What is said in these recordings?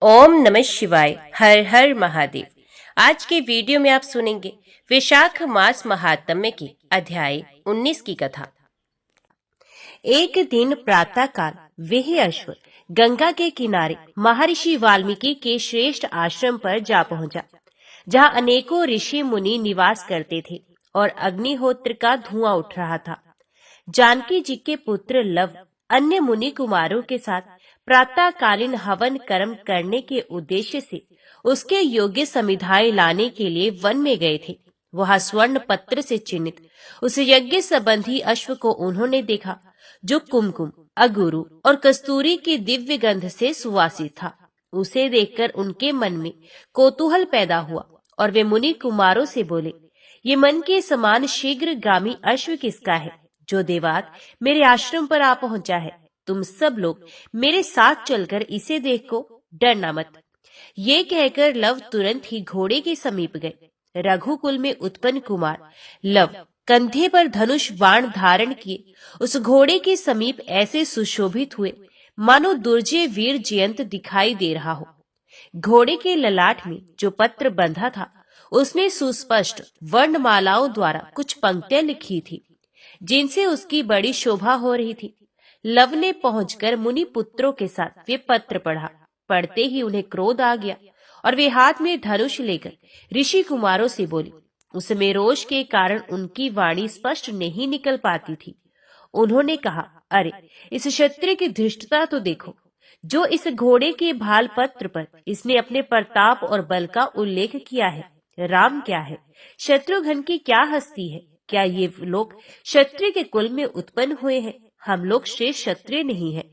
ओम नमः शिवाय। हर हर महादेव। आज के वीडियो में आप सुनेंगे वैशाख मास महात्म्य की अध्याय 19 की कथा। एक दिन प्रातः काल वह अश्व गंगा के किनारे महर्षि वाल्मीकि के श्रेष्ठ आश्रम पर जा पहुंचा, जहां अनेकों ऋषि मुनि निवास करते थे और अग्निहोत्र का धुआं उठ रहा था। जानकी जी के पुत्र लव अन्य मुनि कुमारों के साथ प्रातःकालीन हवन कर्म करने के उद्देश्य से उसके योग्य समिधाएं लाने के लिए वन में गए थे। वहां स्वर्ण पत्र से चिन्हित उस यज्ञ संबंधी अश्व को उन्होंने देखा, जो कुमकुम, अगुरु और कस्तूरी की दिव्य गंध से सुवासित था। उसे देखकर उनके मन में कौतूहल पैदा हुआ और वे मुनि कुमारों से बोले, ये मन के समान शीघ्रगामी अश्व किसका है, जो देवात मेरे आश्रम पर आ पहुंचा है? तुम सब लोग मेरे साथ चलकर इसे देखो, डरना मत। ये कहकर लव तुरंत ही घोड़े के समीप गए। रघुकुल में उत्पन्न कुमार लव कंधे पर धनुष बाण धारण किए उस घोड़े के समीप ऐसे सुशोभित हुए मानो दुर्जय वीर जयंत दिखाई दे रहा हो। घोड़े के ललाट में जो पत्र बंधा था, उसमें सुस्पष्ट वर्णमालाओं द्वारा कुछ पंक्तियां लिखी थी, जिनसे उसकी बड़ी शोभा हो रही थी। लव ने पहुंचकर मुनि पुत्रों के साथ वे पत्र पढ़ा। पढ़ते ही उन्हें क्रोध आ गया और वे हाथ में धनुष लेकर ऋषि कुमारों से बोले। उसमें रोष के कारण उनकी वाणी स्पष्ट नहीं निकल पाती थी। उन्होंने कहा, अरे इस क्षत्रिय की धृष्टता तो देखो, जो इस घोड़े के भाल पत्र पर इसने अपने प्रताप और बल का उल्लेख किया है। राम क्या है, शत्रुघ्न की क्या हस्ती है? क्या ये लोग क्षत्रिय के कुल में उत्पन्न हुए हैं? हम लोग श्रेष्ठ क्षत्रिय नहीं हैं।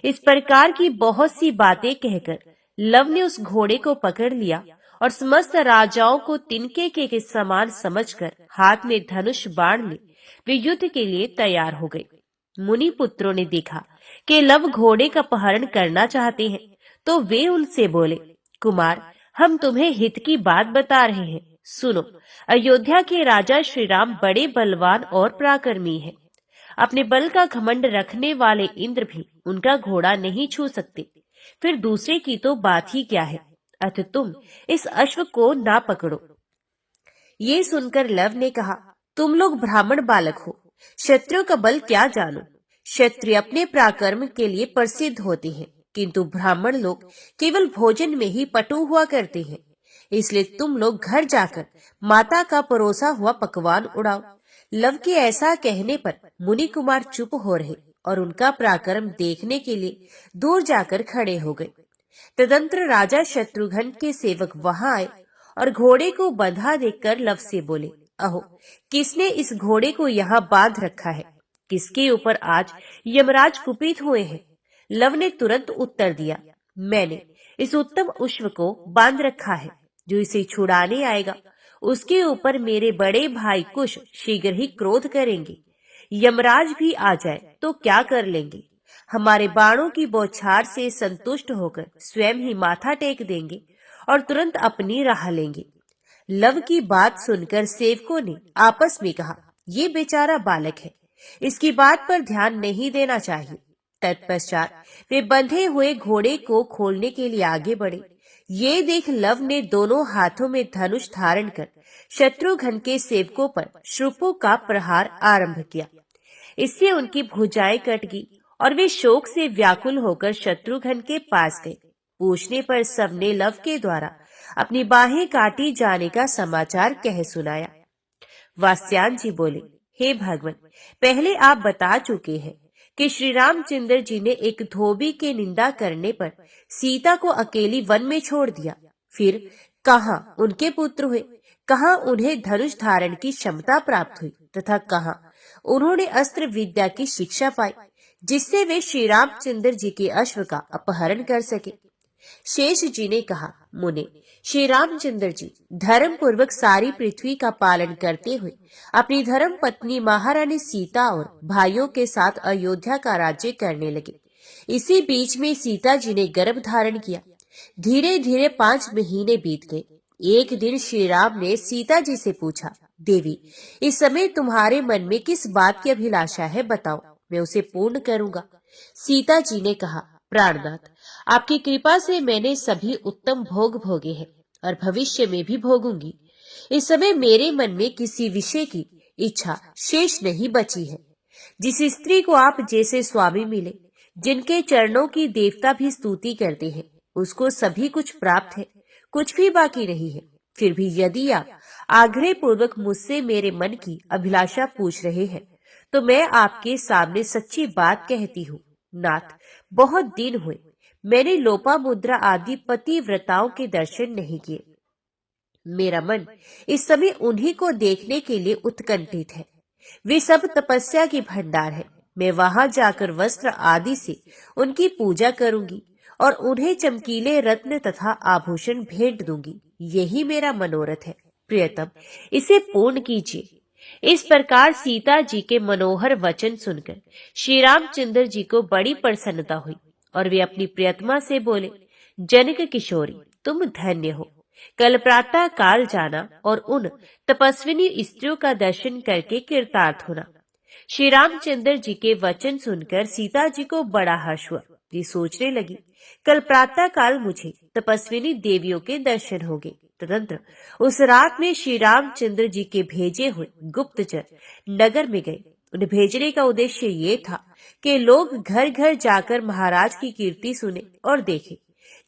इस प्रकार की बहुत सी बातें कहकर लव ने उस घोड़े को पकड़ लिया और समस्त राजाओं को तिनके के समान समझकर हाथ में धनुष बाण ले वे युद्ध के लिए तैयार हो गए। मुनि पुत्रों ने देखा कि लव घोड़े का अपहरण करना चाहते हैं, तो वे उनसे बोले, कुमार, हम तुम्हें हित की बात बता रहे हैं, सुनो। अयोध्या के राजा श्री राम बड़े बलवान और पराक्रमी हैं। अपने बल का घमंड रखने वाले इंद्र भी उनका घोड़ा नहीं छू सकते, फिर दूसरे की तो बात ही क्या है। अतः तुम इस अश्व को ना पकड़ो। ये सुनकर लव ने कहा, तुम लोग ब्राह्मण बालक हो, क्षत्रियों का बल क्या जानो। क्षत्रिय अपने पराक्रम के लिए प्रसिद्ध होते हैं, किंतु ब्राह्मण लोग केवल भोजन में ही पटु हुआ करते हैं। इसलिए तुम लोग घर जाकर माता का परोसा हुआ पकवान उड़ाओ। लव के ऐसा कहने पर मुनि कुमार चुप हो रहे और उनका पराक्रम देखने के लिए दूर जाकर खड़े हो गए। तदंतर राजा शत्रुघ्न के सेवक वहां आए और घोड़े को बंधा देखकर लव से बोले, अहो, किसने इस घोड़े को यहाँ बांध रखा है? किसके ऊपर आज यमराज कुपित हुए हैं? लव ने तुरंत उत्तर दिया, मैंने इस उत्तम अश्व को बांध रखा है। जो इसे छुड़ाने आएगा, उसके ऊपर मेरे बड़े भाई कुश शीघ्र ही क्रोध करेंगे। यमराज भी आ जाए तो क्या कर लेंगे? हमारे बाणों की बौछार से संतुष्ट होकर स्वयं ही माथा टेक देंगे और तुरंत अपनी राह लेंगे। लव की बात सुनकर सेवकों ने आपस में कहा, ये बेचारा बालक है, इसकी बात पर ध्यान नहीं देना चाहिए। तत्पश्चात वे बंधे हुए घोड़े को खोलने के लिए आगे बढ़े। ये देख लव ने दोनों हाथों में धनुष धारण कर शत्रुघ्न के सेवकों पर श्रुपों का प्रहार आरंभ किया। इससे उनकी भुजाएं कट गई और वे शोक से व्याकुल होकर शत्रुघ्न के पास गए। पूछने पर सबने लव के द्वारा अपनी बाहें काटी जाने का समाचार कह सुनाया। वात्स्यायन जी बोले, हे भगवान, पहले आप बता चुके हैं कि श्री रामचंद्र जी ने एक धोबी के निंदा करने पर सीता को अकेली वन में छोड़ दिया। फिर कहाँ उनके पुत्र हुए, कहाँ उन्हें धनुष धारण की क्षमता प्राप्त हुई तथा कहाँ उन्होंने अस्त्र विद्या की शिक्षा पाई, जिससे वे श्री रामचंद्र जी के अश्व का अपहरण कर सके। शेष जी ने कहा, मुने, श्री रामचंद्र जी धर्म पूर्वक सारी पृथ्वी का पालन करते हुए अपनी धर्म पत्नी महारानी सीता और भाइयों के साथ अयोध्या का राज्य करने लगे। इसी बीच में सीता जी ने गर्भ धारण किया। धीरे धीरे 5 महीने बीत गए। एक दिन श्री राम ने सीता जी से पूछा, देवी, इस समय तुम्हारे मन में किस बात की अभिलाषा है, बताओ, मैं उसे पूर्ण करूंगा। सीता जी ने कहा, प्राणनाथ, आपकी कृपा से मैंने सभी उत्तम भोग भोगे हैं और भविष्य में भी भोगूंगी। इस समय मेरे मन में किसी विषय की इच्छा शेष नहीं बची है। जिस स्त्री को आप जैसे स्वामी मिले, जिनके चरणों की देवता भी स्तुति करते हैं, उसको सभी कुछ प्राप्त है, कुछ भी बाकी नहीं है। फिर भी यदि आप आग्रह पूर्वक मुझसे मेरे मन की अभिलाषा पूछ रहे हैं, तो मैं आपके सामने सच्ची बात कहती हूँ। नाथ, बहुत दिन हुए मैंने लोपामुद्रा आदि पतिव्रताओं के दर्शन नहीं किए। मेरा मन इस समय उन्हीं को देखने के लिए उत्कंठित है। वे सब तपस्या की भंडार है। मैं वहां जाकर वस्त्र आदि से उनकी पूजा करूंगी और उन्हें चमकीले रत्न तथा आभूषण भेंट दूंगी। यही मेरा मनोरथ है। प्रियतम, इसे पूर्ण कीजिए। इस प्रकार सीता जी के मनोहर वचन सुनकर श्री रामचंद्र जी को बड़ी प्रसन्नता हुई और वे अपनी प्रियतमा से बोले, जनक किशोरी, तुम धन्य हो। कल प्रातः काल जाना और उन तपस्विनी स्त्रियों का दर्शन करके कृतार्थ होना। श्री रामचंद्र जी के वचन सुनकर सीता जी को बड़ा हर्ष हुआ। वे सोचने लगी, कल प्रातः काल मुझे तपस्विनी देवियों के दर्शन होंगे। तदंतर उस रात में श्री रामचंद्र जी के भेजे हुए गुप्तचर नगर में गए। उन्हें भेजने का उद्देश्य ये था कि लोग घर घर जाकर महाराज की कीर्ति सुने और देखें,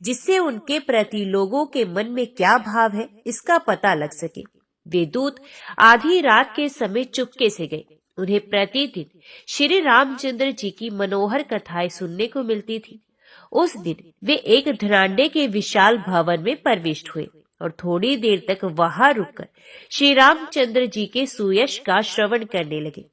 जिससे उनके प्रति लोगों के मन में क्या भाव है इसका पता लग सके। वे दूत आधी रात के समय चुपके से गए। उन्हें प्रतिदिन श्री रामचंद्र जी की मनोहर कथाएं सुनने को मिलती थी। उस दिन वे एक धनाढ्य के विशाल भवन में प्रविष्ट हुए और थोड़ी देर तक वहां रुककर श्री रामचंद्र जी के सुयश का श्रवण करने लगे।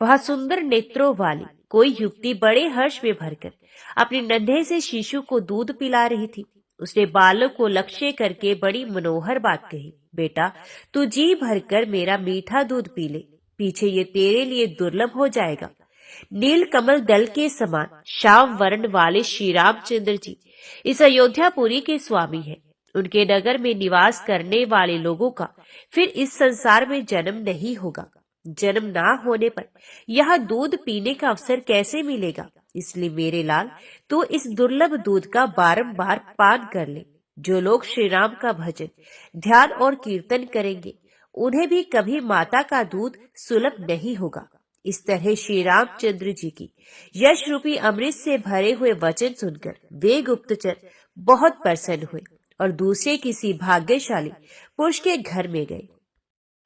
वहां सुंदर नेत्रों वाली कोई युवती बड़े हर्ष में भरकर अपने नन्हे से शिशु को दूध पिला रही थी। उसने बालक को लक्ष्य करके बड़ी मनोहर बात कही, बेटा, तू जी भरकर मेरा मीठा दूध पी ले, पीछे ये तेरे लिए दुर्लभ हो जाएगा। नील कमल दल के समान श्याम वर्ण वाले श्री रामचंद्र जी इस अयोध्यापुरी के स्वामी हैं। उनके नगर में निवास करने वाले लोगों का फिर इस संसार में जन्म नहीं होगा। जन्म ना होने पर यहाँ दूध पीने का अवसर कैसे मिलेगा? इसलिए मेरे लाल, तू इस दुर्लभ दूध का बारंबार पान कर ले। जो लोग श्री राम का भजन, ध्यान और कीर्तन करेंगे, उन्हें भी कभी माता का दूध सुलभ नहीं होगा। इस तरह श्री रामचंद्र जी की यश रूपी अमृत से भरे हुए वचन सुनकर वे गुप्तचर बहुत प्रसन्न हुए और दूसरे किसी भाग्यशाली पुरुष के घर में गए।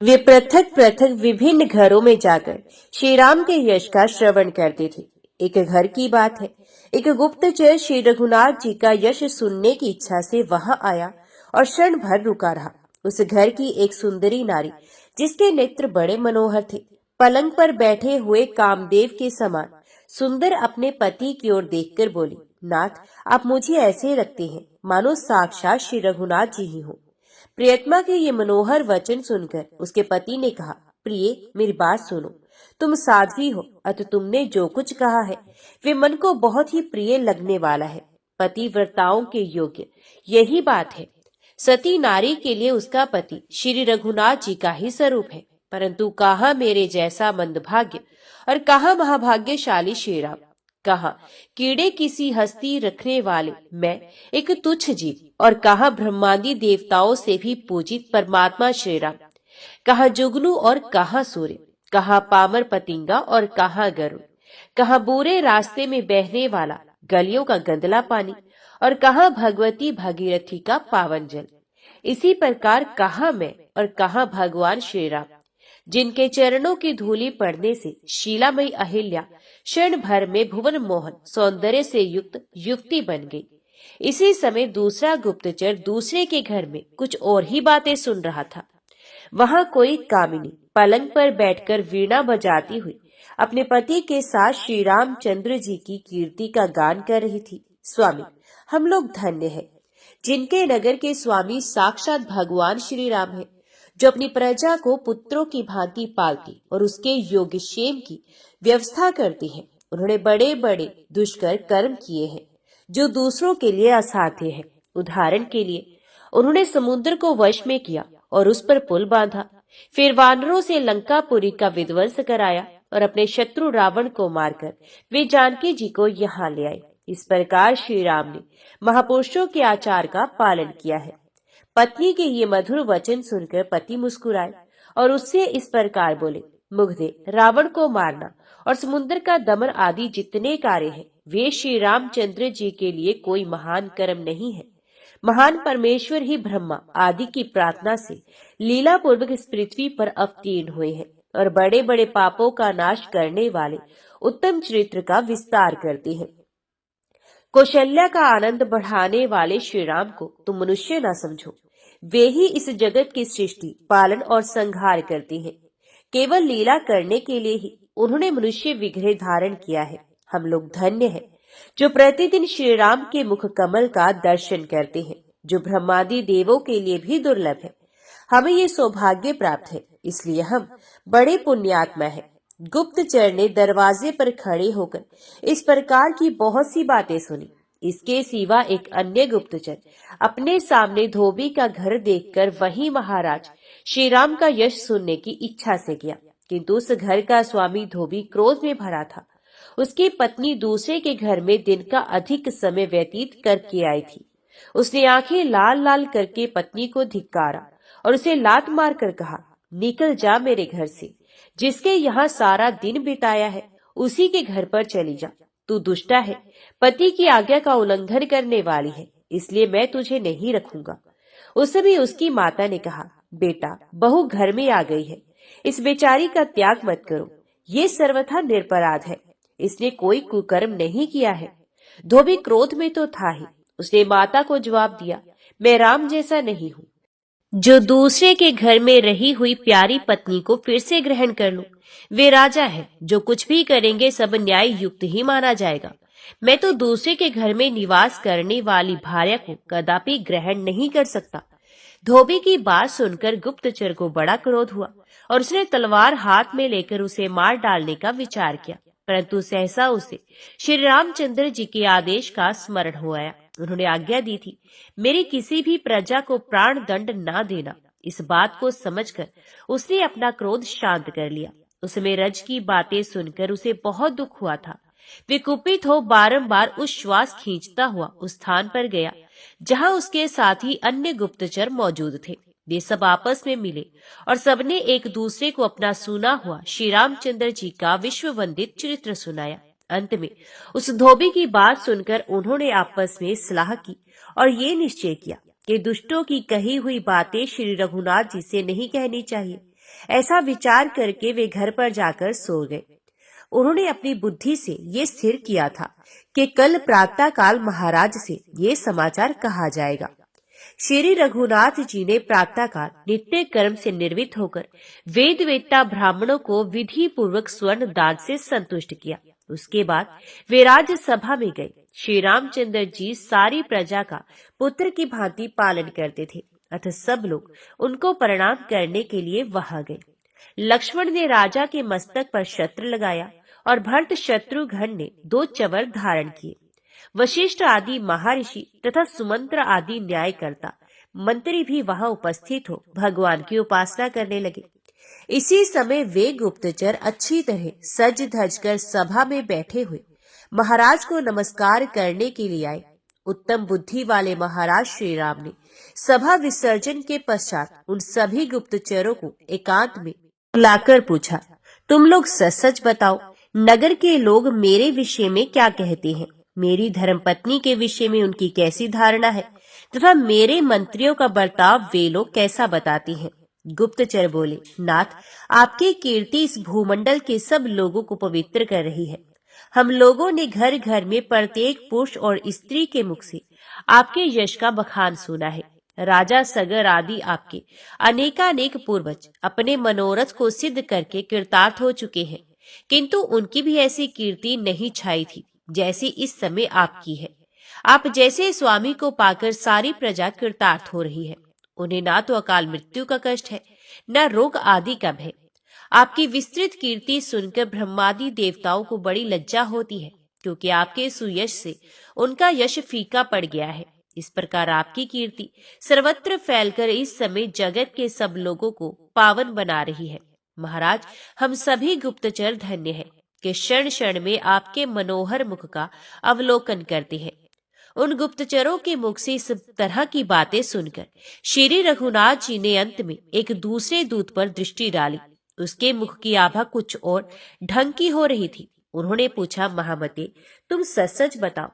वे पृथक पृथक विभिन्न घरों में जाकर श्री राम के यश का श्रवण करते थे। एक घर की बात है, एक गुप्तचर श्री रघुनाथ जी का यश सुनने की इच्छा से वहां आया और क्षण भर रुका रहा। उस घर की एक सुंदरी नारी, जिसके नेत्र बड़े मनोहर थे, पलंग पर बैठे हुए कामदेव के समान सुंदर अपने पति की ओर देखकर बोली, नाथ, आप मुझे ऐसे लगते हैं मानो साक्षात श्री रघुनाथ जी ही हो। प्रियतमा के ये मनोहर वचन सुनकर उसके पति ने कहा, प्रिय, मेरी बात सुनो। तुम साध्वी हो, अतः तुमने जो कुछ कहा है वे मन को बहुत ही प्रिय लगने वाला है। पतिव्रताओं के योग्य यही बात है। सती नारी के लिए उसका पति श्री रघुनाथ जी का ही स्वरूप है। परंतु कहाँ मेरे जैसा मंदभाग्य और कहाँ महाभाग्यशाली श्री राम, कहाँ कीड़े किसी हस्ती रखने वाले मैं एक तुच्छ जीव, और कहाँ ब्रह्मादि देवताओं से भी पूजित परमात्मा श्री राम, कहाँ जुगनू और कहाँ सूर्य, कहाँ पामर पतिंगा और कहाँ गरुड़, कहाँ बुरे रास्ते में बहने वाला गलियों का गंदला पानी और कहाँ भगवती भागीरथी का पावन जल। इसी प्रकार कहाँ मैं और कहाँ भगवान श्री राम, जिनके चरणों की धूली पड़ने से शीलामयी अहिल्या क्षण भर में भुवन मोहन सौंदर्य से युक्त युवती बन गई। इसी समय दूसरा गुप्तचर दूसरे के घर में कुछ और ही बातें सुन रहा था। वहां कोई कामिनी पलंग पर बैठकर वीणा बजाती हुई अपने पति के साथ श्री रामचंद्र जी की कीर्ति का गान कर रही थी। स्वामी, हम लोग धन्य हैं, जिनके नगर के स्वामी साक्षात भगवान श्री राम है, जो अपनी प्रजा को पुत्रों की भांति पालती और उसके योगक्षेम की व्यवस्था करती है। उन्होंने बड़े बड़े दुष्कर कर्म किए हैं, जो दूसरों के लिए असाध्य है। उदाहरण के लिए, उन्होंने समुद्र को वश में किया और उस पर पुल बांधा, फिर वानरों से लंकापुरी का विध्वंस कराया और अपने शत्रु रावण को मारकर वे जानकी जी को यहाँ ले आए। इस प्रकार श्री राम ने महापुरुषों के आचार का पालन किया है। पत्नी के ये मधुर वचन सुनकर पति मुस्कुराए और उससे इस प्रकार बोले, मुग्धे, रावण को मारना और समुद्र का दमन आदि जितने कार्य हैं, वे श्री रामचंद्र जी के लिए कोई महान कर्म नहीं है। महान परमेश्वर ही ब्रह्मा आदि की प्रार्थना से लीला पूर्वक इस पृथ्वी पर अवतीर्ण हुए हैं और बड़े बड़े पापों का नाश करने वाले उत्तम चरित्र का विस्तार करते हैं। कौशल्या का आनंद बढ़ाने वाले श्री राम को तुम मनुष्य न समझो, वे ही इस जगत की सृष्टि, पालन और संहार करते हैं। केवल लीला करने के लिए ही उन्होंने मनुष्य विग्रह धारण किया है। हम लोग धन्य हैं जो प्रतिदिन श्री राम के मुख कमल का दर्शन करते हैं, जो ब्रह्मादि देवों के लिए भी दुर्लभ है। हमें ये सौभाग्य प्राप्त है, इसलिए हम बड़े पुण्यात्मा हैं। गुप्तचर ने दरवाजे पर खड़े होकर इस प्रकार की बहुत सी बातें सुनी। इसके सिवा एक अन्य गुप्तचर अपने सामने धोबी का घर देखकर वहीं महाराज श्री राम का यश सुनने की इच्छा से गया, किंतु उस घर का स्वामी धोबी क्रोध में भरा था। उसकी पत्नी दूसरे के घर में दिन का अधिक समय व्यतीत करके आई थी। उसने आंखें लाल लाल करके पत्नी को धिक्कारा और उसे लात मार कर कहा, निकल जा मेरे घर से। जिसके यहाँ सारा दिन बिताया है उसी के घर पर चली जा। तू दुष्टा है, पति की आज्ञा का उल्लंघन करने वाली है, इसलिए मैं तुझे नहीं रखूंगा। उस समय उसकी माता ने कहा, बेटा, बहू घर में आ गई है, इस बेचारी का त्याग मत करो। ये सर्वथा निरपराध है, इसने कोई कुकर्म नहीं किया है। धोबी क्रोध में तो था ही। उसने माता को जवाब दिया, मैं राम जैसा नहीं हूँ जो दूसरे के घर में रही हुई प्यारी पत्नी को फिर से ग्रहण कर लूं। वे राजा है, जो कुछ भी करेंगे सब न्याय युक्त ही माना जाएगा। मैं तो दूसरे के घर में निवास करने वाली भार्या को कदापि ग्रहण नहीं कर सकता। धोबी की बात सुनकर गुप्तचर को बड़ा क्रोध हुआ और उसने तलवार हाथ में लेकर उसे मार डालने का विचार किया, परंतु सहसा उसे श्री रामचंद्र जी के आदेश का स्मरण हो आया। उन्होंने आज्ञा दी थी, मेरी किसी भी प्रजा को प्राण दंड ना देना। इस बात को समझकर उसने अपना क्रोध शांत कर लिया। उसमें रज की बातें सुनकर उसे बहुत दुख हुआ था। वे कुपित हो बारंबार उस श्वास खींचता हुआ उस स्थान पर गया जहां उसके साथी अन्य गुप्तचर मौजूद थे। वे सब आपस में मिले और सबने एक दूसरे को अपना सुना हुआ श्री रामचंद्र जी का विश्व वंदित चरित्र सुनाया। अंत में उस धोबी की बात सुनकर उन्होंने आपस में सलाह की और ये निश्चय किया कि दुष्टों की कही हुई बातें श्री रघुनाथ जी से नहीं कहनी चाहिए। ऐसा विचार करके वे घर पर जाकर सो गए। उन्होंने अपनी बुद्धि से ये स्थिर किया था कि कल प्रातः काल महाराज से ये समाचार कहा जाएगा। श्री रघुनाथ जी ने प्रातः काल नित्य कर्म से निर्वित होकर वेद वेत्ता ब्राह्मणों को विधि पूर्वक स्वर्ण दान से संतुष्ट किया। उसके बाद वे राज्यसभा में गए। श्री रामचंद्र जी सारी प्रजा का पुत्र की भांति पालन करते थे, अतः सब लोग उनको प्रणाम करने के लिए वहां गए। लक्ष्मण ने राजा के मस्तक पर छत्र लगाया और भरत शत्रुघ्न ने 2 चवर धारण किए। वशिष्ठ आदि महर्षि तथा सुमंत्र आदि न्यायकर्ता मंत्री भी वहां उपस्थित हो भगवान की उपासना करने लगे। इसी समय वे गुप्तचर अच्छी तरह सज धज कर सभा में बैठे हुए महाराज को नमस्कार करने के लिए आए। उत्तम बुद्धि वाले महाराज श्री राम ने सभा विसर्जन के पश्चात उन सभी गुप्तचरों को एकांत में बुलाकर पूछा, तुम लोग सच सच बताओ, नगर के लोग मेरे विषय में क्या कहते हैं? मेरी धर्मपत्नी के विषय में उनकी कैसी धारणा है तथा मेरे मंत्रियों का बर्ताव वे लोग कैसा बताते हैं? गुप्तचर बोले, नाथ, आपकी कीर्ति इस भूमंडल के सब लोगों को पवित्र कर रही है। हम लोगों ने घर घर में प्रत्येक पुरुष और स्त्री के मुख से आपके यश का बखान सुना है। राजा सगर आदि आपके अनेकानेक पूर्वज अपने मनोरथ को सिद्ध करके कृतार्थ हो चुके हैं, किंतु उनकी भी ऐसी कीर्ति नहीं छाई थी जैसी इस समय आपकी है। आप जैसे स्वामी को पाकर सारी प्रजा कृतार्थ हो रही है। उन्हें ना तो अकाल मृत्यु का कष्ट है, न रोग आदि का भय। आपकी विस्तृत कीर्ति सुनकर ब्रह्मादि देवताओं को बड़ी लज्जा होती है, क्योंकि आपके सुयश से उनका यश फीका पड़ गया है। इस प्रकार आपकी कीर्ति सर्वत्र फैलकर इस समय जगत के सब लोगों को पावन बना रही है। महाराज, हम सभी गुप्तचर धन्य हैं, कि क्षण क्षण में आपके मनोहर मुख का अवलोकन करते हैं। उन गुप्तचरों के मुख से इस तरह की बातें सुनकर श्री रघुनाथ जी ने अंत में एक दूसरे दूत पर दृष्टि डाली। उसके मुख की आभा कुछ और ढंग की हो रही थी। उन्होंने पूछा, महामते, तुम सच सच बताओ,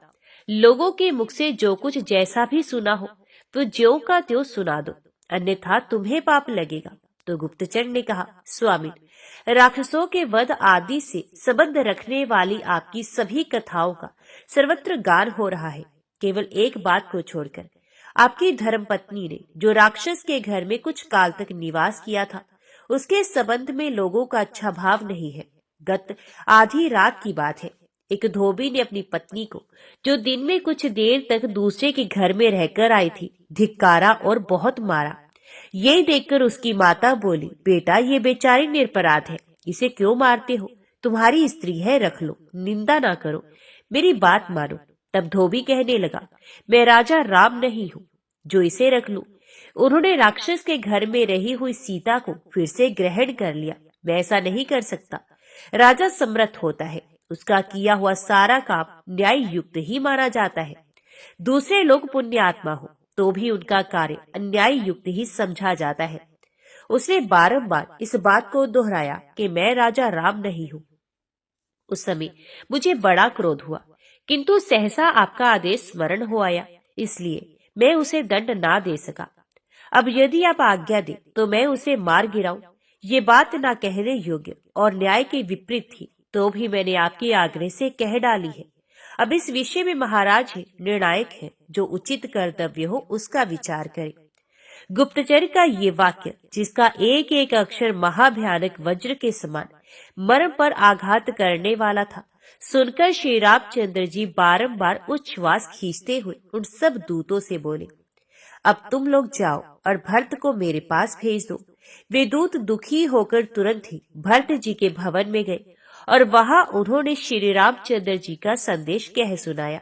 लोगों के मुख से जो कुछ जैसा भी सुना हो तो ज्यों का त्यों सुना दो, अन्यथा तुम्हें पाप लगेगा। तो गुप्तचर ने कहा, स्वामी, राक्षसों के वध आदि से संबंध रखने वाली आपकी सभी कथाओं का सर्वत्र गान हो रहा है, केवल एक बात को छोड़कर। आपकी धर्मपत्नी ने जो राक्षस के घर में कुछ काल तक निवास किया था, उसके संबंध में लोगों का अच्छा भाव नहीं है। गत आधी रात की बात है, एक धोबी ने अपनी पत्नी को, जो दिन में कुछ देर तक दूसरे के घर में रहकर आई थी, धिक्कारा और बहुत मारा। ये देखकर उसकी माता बोली, बेटा, ये बेचारी निरपराध है, इसे क्यों मारते हो? तुम्हारी स्त्री है, रख लो, निंदा ना करो, मेरी बात मानो। तब धोबी कहने लगा, मैं राजा राम नहीं हूँ जो इसे रख लूं। उन्होंने राक्षस के घर में रही हुई सीता को फिर से ग्रहण कर लिया। मैं ऐसा नहीं कर सकता। राजा समर्थ होता है, उसका किया हुआ सारा काम न्याय युक्त ही माना जाता है। दूसरे लोग पुण्यात्मा हो तो भी उनका कार्य अन्याय युक्त ही समझा जाता है। उसने बारंबार इस बात को दोहराया कि मैं राजा राम नहीं हूँ। उस समय मुझे बड़ा क्रोध हुआ, किंतु सहसा आपका आदेश स्मरण हो आया, इसलिए मैं उसे दंड ना दे सका। अब यदि आप आज्ञा दे तो मैं उसे मार गिराऊं। ये बात ना कहने योग्य और न्याय के विपरीत थी, तो भी मैंने आपके आग्रह से कह डाली है। अब इस विषय में महाराज ही निर्णायक है, जो उचित कर्तव्य हो उसका विचार करे। गुप्तचर का ये वाक्य, जिसका एक एक अक्षर महाभयानक वज्र के समान मर्म पर आघात करने वाला था, सुनकर श्री रामचंद्र जी बारंबार उच्छ्वास खींचते हुए उन सब दूतों से बोले, अब तुम लोग जाओ और भरत को मेरे पास भेज दो। वे दूत दुखी होकर तुरंत ही भरत जी के भवन में गए और वहां उन्होंने श्री रामचंद्र जी का संदेश कह सुनाया।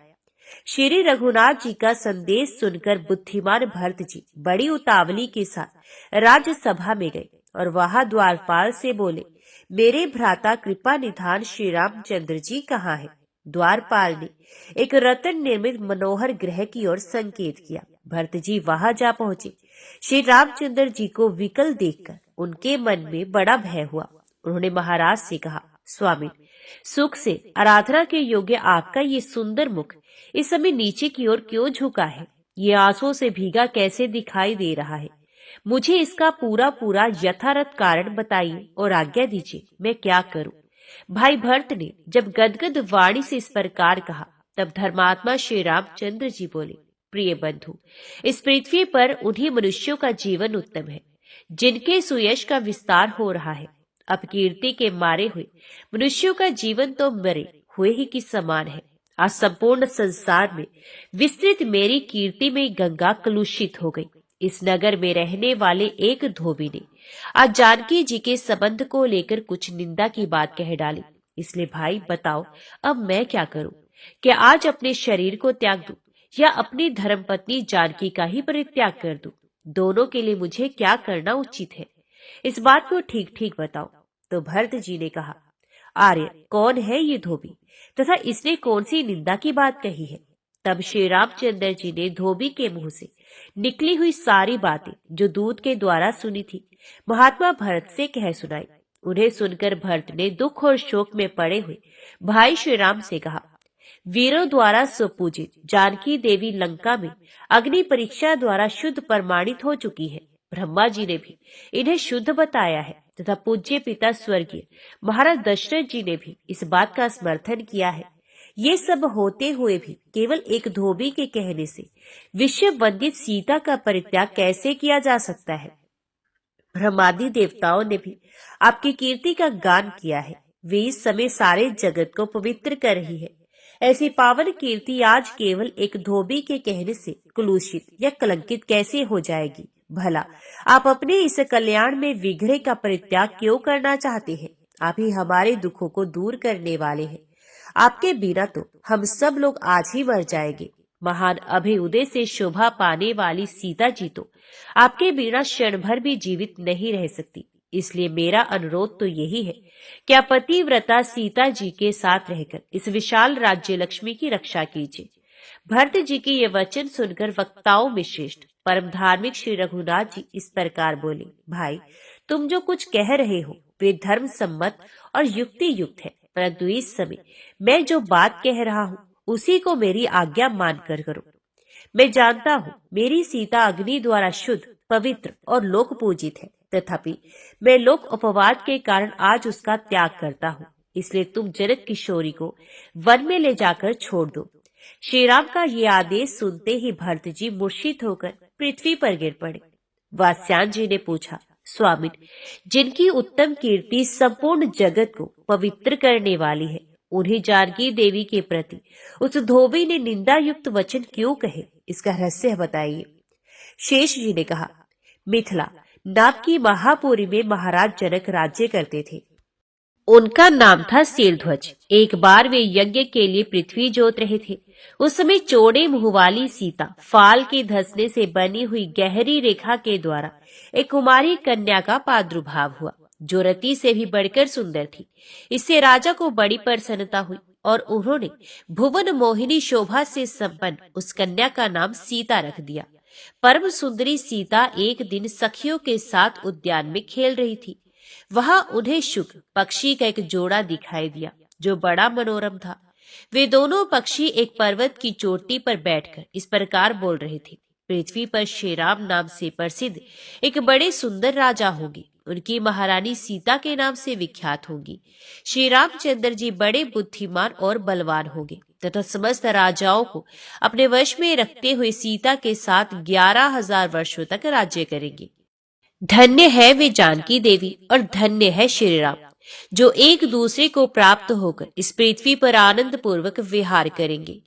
श्री रघुनाथ जी का संदेश सुनकर बुद्धिमान भरत जी बड़ी उतावली के साथ राज्यसभा में गए और वहां द्वारपाल से बोले, मेरे भ्राता कृपा निधान श्री रामचंद्र जी कहाँ है? द्वारपाल ने एक रत्न निर्मित मनोहर गृह की ओर संकेत किया। भरत जी वहां जा पहुंचे। श्री रामचंद्र जी को विकल देखकर उनके मन में बड़ा भय हुआ। उन्होंने महाराज से कहा, स्वामी, सुख से आराधना के योग्य आपका ये सुंदर मुख इस समय नीचे की ओर क्यों झुका है? ये आंसुओं से भीगा कैसे दिखाई दे रहा है? मुझे इसका पूरा पूरा यथार्थ कारण बताइए और आज्ञा दीजिए, मैं क्या करूं? भाई भरत ने जब गदगद वाणी से इस प्रकार कहा, तब धर्मात्मा श्री रामचंद्र जी बोले, प्रिय बंधु, इस पृथ्वी पर उन्हीं मनुष्यों का जीवन उत्तम है जिनके सुयश का विस्तार हो रहा है। अपकीर्ति के मारे हुए मनुष्यों का जीवन तो मरे हुए ही की समान है। आज संपूर्ण संसार में विस्तृत मेरी कीर्ति में गंगा कलुषित हो गई। इस नगर में रहने वाले एक धोबी ने आज जानकी जी के संबंध को लेकर कुछ निंदा की बात कह डाली। इसलिए भाई बताओ, अब मैं क्या करूं? क्या आज अपने शरीर को त्याग दूं या अपनी धर्मपत्नी जानकी का ही परित्याग कर दूं? दोनों के लिए मुझे क्या करना उचित है? इस बात को ठीक ठीक बताओ। तो भरत जी ने कहा, आर्य, कौन है ये धोबी तथा इसने कौन सी निंदा की बात कही है? तब श्री रामचंद्र जी ने धोबी के मुंह से निकली हुई सारी बातें जो दूत के द्वारा सुनी थी महात्मा भरत से कह सुनाई। उन्हें सुनकर भरत ने दुख और शोक में पड़े हुए भाई श्री राम से कहा, वीरों द्वारा सुपूजित जानकी देवी लंका में अग्नि परीक्षा द्वारा शुद्ध प्रमाणित हो चुकी है। ब्रह्मा जी ने भी इन्हें शुद्ध बताया है तथा पूज्य पिता स्वर्गीय महाराज दशरथ जी ने भी इस बात का समर्थन किया है। ये सब होते हुए भी केवल एक धोबी के कहने से विश्व वंदित सीता का परित्याग कैसे किया जा सकता है? ब्रह्मादि देवताओं ने भी आपकी कीर्ति का गान किया है। वे इस समय सारे जगत को पवित्र कर रही है। ऐसी पावन कीर्ति आज केवल एक धोबी के कहने से कुलूषित या कलंकित कैसे हो जाएगी? भला आप अपने इस कल्याण में विघ्न का परित्याग क्यों करना चाहते हैं? आप ही हमारे दुखों को दूर करने वाले हैं। आपके बिना तो हम सब लोग आज ही मर जाएंगे। महान अभ्युदय से शोभा पाने वाली सीता जी तो आपके बिना क्षण भर भी जीवित नहीं रह सकती। इसलिए मेरा अनुरोध तो यही है कि आप पतिव्रता सीता जी के साथ रहकर इस विशाल राज्य लक्ष्मी की रक्षा कीजिए। भरत जी की ये वचन सुनकर वक्ताओं में श्रेष्ठ परम धार्मिक श्री रघुनाथ जी इस प्रकार बोले, भाई तुम जो कुछ कह रहे हो वे धर्म सम्मत और युक्ति युक्त है, परंतु इस समय मैं जो बात कह रहा हूँ उसी को मेरी आज्ञा मानकर करो। मैं जानता हूँ मेरी सीता अग्नि द्वारा शुद्ध, पवित्र और लोक पूजित है, तथापि मैं लोक अपवाद के कारण आज उसका त्याग करता हूँ। इसलिए तुम जनक किशोरी को वन में ले जाकर छोड़ दो। श्री राम का ये आदेश सुनते ही भरत जी मूर्छित होकर पृथ्वी पर गिर पड़े। वात्स्यायन जी ने पूछा, स्वामिन, जिनकी उत्तम कीर्ति संपूर्ण जगत को पवित्र करने वाली है, उन्हें जानकी देवी के प्रति उस धोबी ने निंदा युक्त वचन क्यों कहे? इसका रहस्य बताइए। शेष जी ने कहा, मिथिला नाम की महापुरी में महाराज जनक राज्य करते थे। उनका नाम था शीलध्वज। एक बार वे यज्ञ के लिए पृथ्वी जोत रहे थे। उस समय चौड़े मुंह वाली सीता फाल के धंसने से बनी हुई गहरी रेखा के द्वारा एक कुमारी कन्या का प्रादुर्भाव हुआ, जो रति से भी बढ़कर सुंदर थी। इससे राजा को बड़ी प्रसन्नता हुई और उन्होंने भुवन मोहिनी शोभा से संपन्न उस कन्या का नाम सीता रख दिया। परम सुंदरी सीता एक दिन सखियों के साथ उद्यान में खेल रही थी। वहां उन्हें शुक पक्षी का एक जोड़ा दिखाई दिया, जो बड़ा मनोरम था। वे दोनों पक्षी एक पर्वत की चोटी पर बैठकर इस प्रकार बोल रहे थे, पृथ्वी पर श्री राम नाम से प्रसिद्ध एक बड़े सुंदर राजा होंगे। उनकी महारानी सीता के नाम से विख्यात होंगी। श्री रामचंद्र जी बड़े बुद्धिमान और बलवान होंगे तथा समस्त राजाओं को अपने वश में रखते हुए सीता के साथ 11,000 वर्षों तक राज्य करेंगे। धन्य है वे जानकी देवी और धन्य है श्री राम, जो एक दूसरे को प्राप्त होकर इस पृथ्वी पर आनंद पूर्वक विहार करेंगे।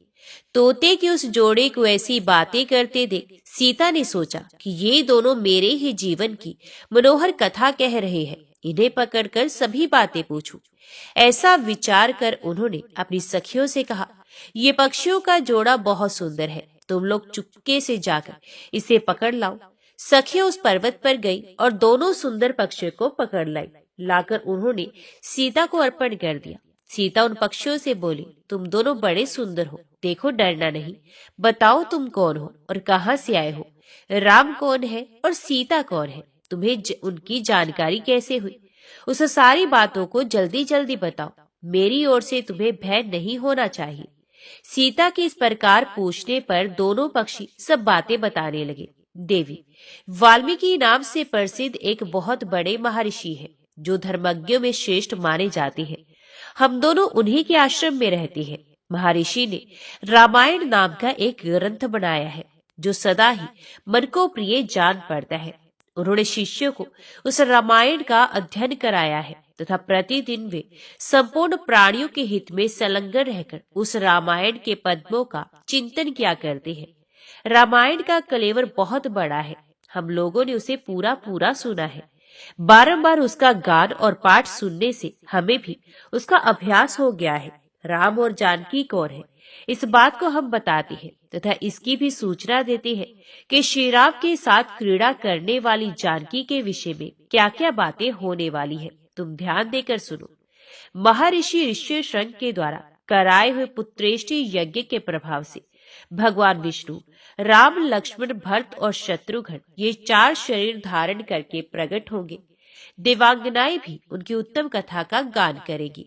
तोते के उस जोड़े को ऐसी बातें करते देख सीता ने सोचा कि ये दोनों मेरे ही जीवन की मनोहर कथा कह रहे हैं, इन्हें पकड़कर सभी बातें पूछूं। ऐसा विचार कर उन्होंने अपनी सखियों से कहा, ये पक्षियों का जोड़ा बहुत सुंदर है, तुम लोग चुपके से जाकर इसे पकड़ लाओ। सखियां उस पर्वत पर गई और दोनों सुंदर पक्षियों को पकड़ लाई। लाकर उन्होंने सीता को अर्पण कर दिया। सीता उन पक्षियों से बोली, तुम दोनों बड़े सुंदर हो, देखो डरना नहीं। बताओ तुम कौन हो और कहां से आए हो? राम कौन है और सीता कौन है? तुम्हें उनकी जानकारी कैसे हुई? उस सारी बातों को जल्दी जल्दी बताओ। मेरी ओर से तुम्हें भय नहीं होना चाहिए। सीता के इस प्रकार पूछने पर दोनों पक्षी सब बातें बताने लगे। देवी, वाल्मीकि नाम से प्रसिद्ध एक बहुत बड़े महर्षि है, जो धर्मज्ञों में श्रेष्ठ माने जाते हैं। हम दोनों उन्हीं के आश्रम में रहते हैं। महर्षि ने रामायण नाम का एक ग्रंथ बनाया है, जो सदा ही मन को प्रिय जान पड़ता है। उन्होंने शिष्यों को उस रामायण का अध्ययन कराया है तथा प्रतिदिन वे संपूर्ण प्राणियों के हित में संलग्न रहकर उस रामायण के पद्मों का चिंतन किया करते हैं। रामायण का कलेवर बहुत बड़ा है। हम लोगों ने उसे पूरा पूरा सुना है। बारंबार उसका गान और पाठ सुनने से हमें भी उसका अभ्यास हो गया है। राम और जानकी कौन है, इस बात को हम बताते हैं तथा इसकी भी सूचना देते हैं कि श्री राम के साथ क्रीड़ा करने वाली जानकी के विषय में क्या क्या बातें होने वाली है। तुम ध्यान देकर सुनो। महर्षि ऋष्यशृंग के द्वारा कराए हुए पुत्रेष्टि यज्ञ के प्रभाव से भगवान विष्णु राम, लक्ष्मण, भरत और शत्रुघ्न ये 4 शरीर धारण करके प्रकट होंगे। देवांगनाएं भी उनकी उत्तम कथा का गान करेगी।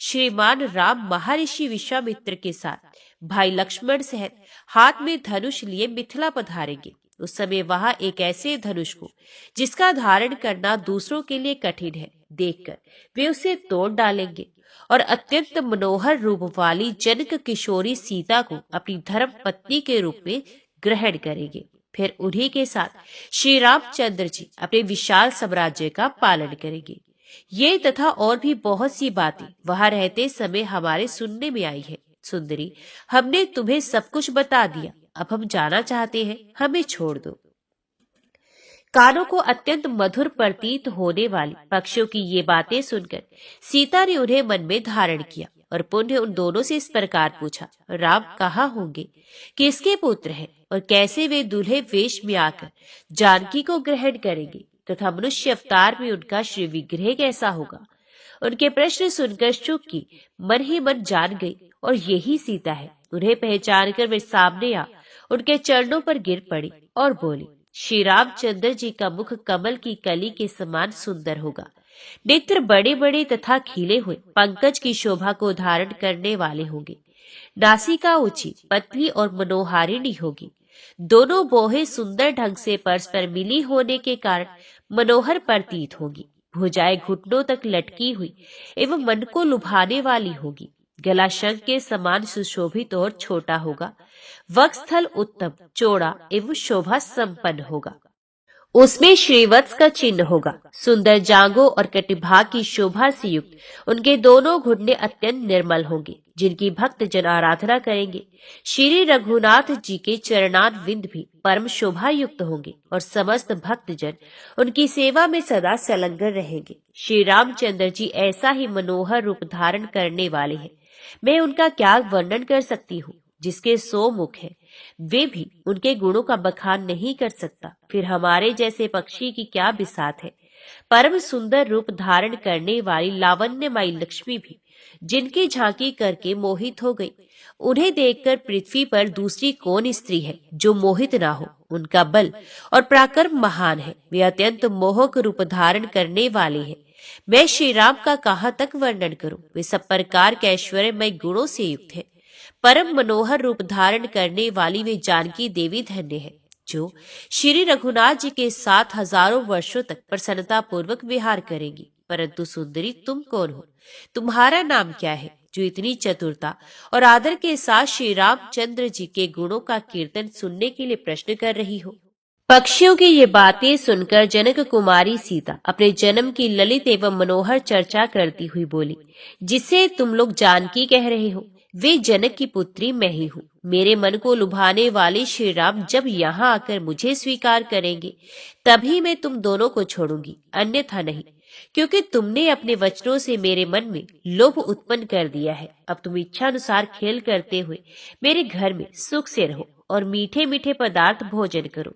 श्रीमान राम महर्षि विश्वामित्र के साथ भाई लक्ष्मण सहित हाथ में धनुष लिए मिथिला पधारेंगे। उस समय वहां एक ऐसे धनुष को जिसका धारण करना दूसरों के लिए कठिन है देखकर वे उसे तोड़ डालेंगे और अत्यंत मनोहर रूप वाली जनक किशोरी सीता को अपनी धर्म पत्नी के रूप में ग्रहण करेंगे। फिर उन्हीं के साथ श्री रामचंद्र जी अपने विशाल साम्राज्य का पालन करेंगे। ये तथा और भी बहुत सी बातें वहां रहते समय हमारे सुनने में आई है। सुंदरी, हमने तुम्हें सब कुछ बता दिया, अब हम जाना चाहते हैं, हमें छोड़ दो। कानों को अत्यंत मधुर प्रतीत होने वाली पक्षियों की ये बातें सुनकर सीता ने उन्हें मन में धारण किया और पुनः उन दोनों से इस प्रकार पूछा, राम कहाँ होंगे, किसके पुत्र हैं और कैसे वे दूल्हे वेश में आकर जानकी को ग्रहण करेंगे? तथा मनुष्य अवतार में उनका श्री विग्रह कैसा होगा। उनके प्रश्न सुनकर शुक मन ही मन जान गई और यही सीता है। उन्हें पहचान कर वे सामने आ उनके चरणों पर गिर पड़ी और बोली, श्री रामचंद्र जी का मुख कमल की कली के समान सुंदर होगा। नेत्र बड़े बड़े तथा खिले हुए पंकज की शोभा को धारण करने वाले होंगे। नासिका ऊंची, पतली और मनोहारिणी होगी। दोनों बोहें सुंदर ढंग से परस्पर मिली होने के कारण मनोहर प्रतीत होगी। भुजाएं घुटनों तक लटकी हुई एवं मन को लुभाने वाली होगी। गला शंख के समान सुशोभित और छोटा होगा। वक्षस्थल उत्तम, चौड़ा एवं शोभा संपन्न होगा। उसमें श्रीवत्स का चिन्ह होगा। सुंदर जांघों और कटिभाग की शोभा से युक्त उनके दोनों घुटने अत्यंत निर्मल होंगे, जिनकी भक्त जन आराधना करेंगे। श्री रघुनाथ जी के चरणारविंद भी परम शोभा युक्त होंगे और समस्त भक्त जन उनकी सेवा में सदा संलग्न रहेंगे। श्री रामचंद्र जी ऐसा ही मनोहर रूप धारण करने वाले हैं। मैं उनका क्या वर्णन कर सकती हूँ। जिसके 100 मुख है वे भी उनके गुणों का बखान नहीं कर सकता। फिर हमारे जैसे पक्षी की क्या बिसात है। परम सुंदर रूप धारण करने वाली लावण्यमयी लक्ष्मी भी जिनकी झांकी करके मोहित हो गई। उन्हें देखकर पृथ्वी पर दूसरी कौन स्त्री है जो मोहित ना हो। उनका बल और पराक्रम महान है। वे अत्यंत मोहक रूप धारण करने वाले हैं। मैं श्री राम का कहाँ तक वर्णन करूं। वे सब प्रकार के ऐश्वर्यमय गुणों से युक्त है। परम मनोहर रूप धारण करने वाली वे जानकी देवी धन्य है, जो श्री रघुनाथ जी के साथ हजारों वर्षों तक प्रसन्नता पूर्वक विहार करेंगी। परंतु सुंदरी, तुम कौन हो? तुम्हारा नाम क्या है, जो इतनी चतुरता और आदर के साथ श्री रामचंद्र जी के गुणों का कीर्तन सुनने के लिए प्रश्न कर रही हो? पक्षियों की ये बातें सुनकर जनक कुमारी सीता अपने जन्म की ललित एवं मनोहर चर्चा करती हुई बोली, जिसे तुम लोग जानकी कह रहे हो, वे जनक की पुत्री मैं ही हूँ। मेरे मन को लुभाने वाले श्री राम जब यहाँ आकर मुझे स्वीकार करेंगे तभी मैं तुम दोनों को छोड़ूंगी, अन्यथा नहीं। क्योंकि तुमने अपने वचनों से मेरे मन में लोभ उत्पन्न कर दिया है। अब तुम इच्छा अनुसार खेल करते हुए मेरे घर में सुख से रहो और मीठे मीठे पदार्थ भोजन करो।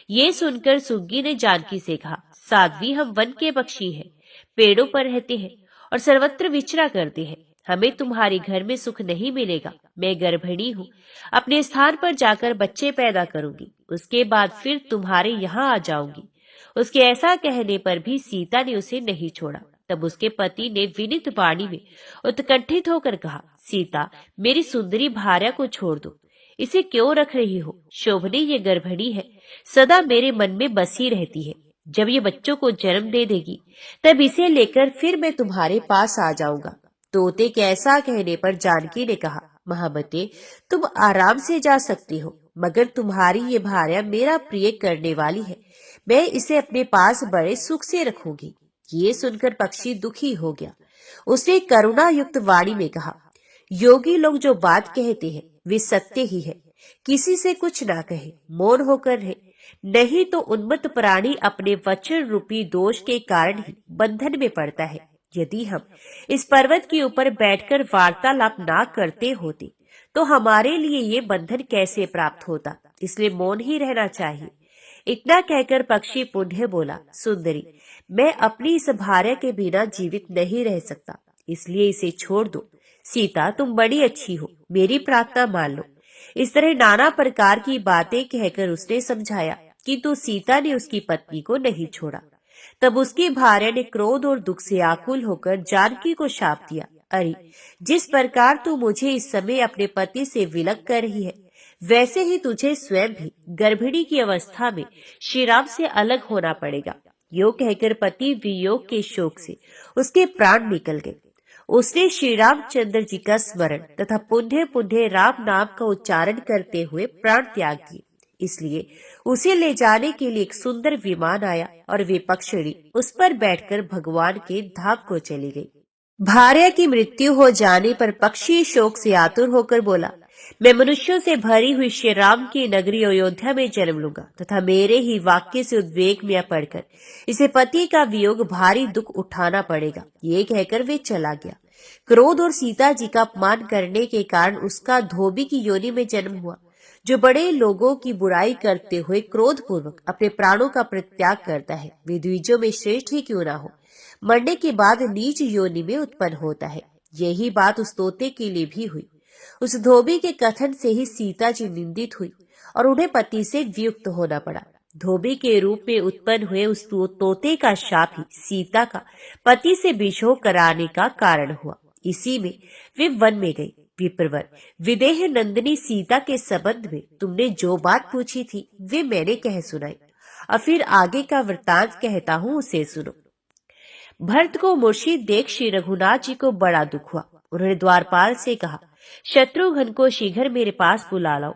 ये सुनकर सुग्गी ने जानकी से कहा, साध्वी, हम वन के पक्षी हैं, पेड़ों पर रहते हैं और सर्वत्र विचरा करते हैं। हमें तुम्हारे घर में सुख नहीं मिलेगा। मैं गर्भिणी हूँ, अपने स्थान पर जाकर बच्चे पैदा करूंगी, उसके बाद फिर तुम्हारे यहाँ आ जाऊंगी। उसके ऐसा कहने पर भी सीता ने उसे नहीं छोड़ा। तब उसके पति ने विनीत वाणी में उत्कंठित होकर कहा, सीता, मेरी सुंदरी भार्या को छोड़ दो। इसे क्यों रख रही हो? शोभनी ये गर्भिणी है, सदा मेरे मन में बसी रहती है। जब ये बच्चों को जन्म दे देगी तब इसे लेकर फिर मैं तुम्हारे पास आ जाऊंगा। तोते के ऐसा कहने पर जानकी ने कहा, महाबते, तुम आराम से जा सकती हो, मगर तुम्हारी ये भार्या मेरा प्रिय करने वाली है। मैं इसे अपने पास बड़े सुख से रखूंगी। ये सुनकर पक्षी दुखी हो गया। उसने करुणा युक्त वाणी में कहा, योगी लोग जो बात कहते हैं वे सत्य ही है। किसी से कुछ ना कहे, मौन होकर रहे, नहीं तो उन्मत्त प्राणी अपने वचन रूपी दोष के कारण ही बंधन में पड़ता है। यदि हम इस पर्वत के ऊपर बैठकर वार्तालाप ना करते होते तो हमारे लिए ये बंधन कैसे प्राप्त होता। इसलिए मौन ही रहना चाहिए। इतना कहकर पक्षी पुनः बोला, सुंदरी, मैं अपनी इस भार्या के बिना जीवित नहीं रह सकता, इसलिए इसे छोड़ दो। सीता, तुम बड़ी अच्छी हो, मेरी प्रार्थना मान लो। इस तरह नाना प्रकार की बातें कहकर उसने समझाया, किंतु सीता ने उसकी पत्नी को नहीं छोड़ा। तब उसकी भार्या ने क्रोध और दुख से आकुल होकर जानकी को शाप दिया, अरे, जिस प्रकार तू मुझे इस समय अपने पति से विलग कर रही है, वैसे ही तुझे स्वयं भी गर्भिणी की अवस्था में श्री राम से अलग होना पड़ेगा। यो कहकर पति वियोग के शोक से उसके प्राण निकल गए। उसने श्री रामचंद्र जी का स्मरण तथा पुनः पुनः राम नाम का उच्चारण करते हुए प्राण त्याग किए। इसलिए उसे ले जाने के लिए एक सुंदर विमान आया और वे पक्षिणी उस पर बैठकर भगवान के धाम को चली गई। भार्या की मृत्यु हो जाने पर पक्षी शोक से आतुर होकर बोला, मैं मनुष्यों से भरी हुई श्री राम की नगरी अयोध्या में जन्म लूंगा तथा मेरे ही वाक्य से उद्वेग में पड़कर इसे पति का वियोग भारी दुख उठाना पड़ेगा। ये कहकर वे चला गया। क्रोध और सीता जी का अपमान करने के कारण उसका धोबी की योनि में जन्म हुआ, जो बड़े लोगों की बुराई करते हुए क्रोधपूर्वक अपने प्राणों का परित्याग करता है, वे द्विजों में श्रेष्ठ ही क्यों ना हो, मरने के बाद नीच योनि में उत्पन्न होता है। यही बात उस तोते के लिए भी हुई। उस धोबी के कथन से ही सीता जी निंदित हुई और उन्हें पति से वियुक्त होना पड़ा। धोबी के रूप में उत्पन्न हुए उस तोते का शाप ही सीता का पति से विछोह कराने का कारण हुआ। इसी में वे वन में गई। विप्रवर, विदेह नंदिनी सीता के संबंध में तुमने जो बात पूछी थी वे मैंने कह सुनाई। और फिर आगे का वृतांत कहता हूँ, उसे सुनो। भरत को मुर्शिद देख श्री रघुनाथ जी को बड़ा दुख हुआ। उन्होंने द्वारपाल से कहा, शत्रुघ्न को शीघ्र मेरे पास बुला लाओ।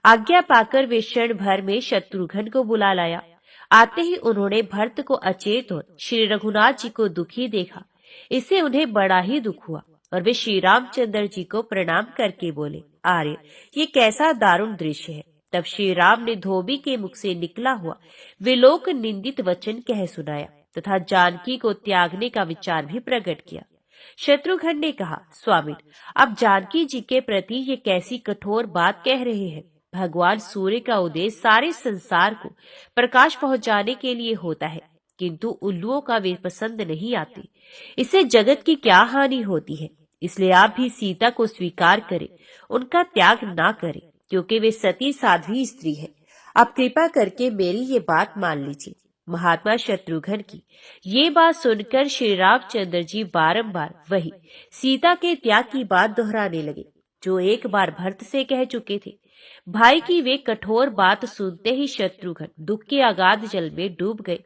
आज्ञा पाकर वे क्षण भर में शत्रुघ्न को बुला लाया। आते ही उन्होंने भरत को अचेत और श्री रघुनाथ जी को दुखी देखा। इससे उन्हें बड़ा ही दुख हुआ और वे श्री रामचंद्र जी को प्रणाम करके बोले, आर्य, ये कैसा दारुण दृश्य है। तब श्री राम ने धोबी के मुख से निकला हुआ विलोक निंदित वचन कह सुनाया तथा जानकी को त्यागने का विचार भी प्रकट किया। शत्रुघ्न ने कहा, स्वामी, अब जानकी जी के प्रति ये कैसी कठोर बात कह रहे हैं। भगवान सूर्य का उदय सारे संसार को प्रकाश पहुंचाने के लिए होता है, किंतु उल्लुओं का वे पसंद नहीं आते। इससे जगत की क्या हानि होती है। इसलिए आप भी सीता को स्वीकार करें, उनका त्याग ना करें, क्योंकि वे सती साध्वी स्त्री है। आप कृपा करके मेरी ये बात मान लीजिए। महात्मा शत्रुघ्न की ये बात सुनकर श्री रामचंद्र जी बारंबार वही सीता के त्याग की बात दोहराने लगे, जो एक बार भरत से कह चुके थे। भाई की वे कठोर बात सुनते ही शत्रुघ्न दुख के अगाध जल में डूब गए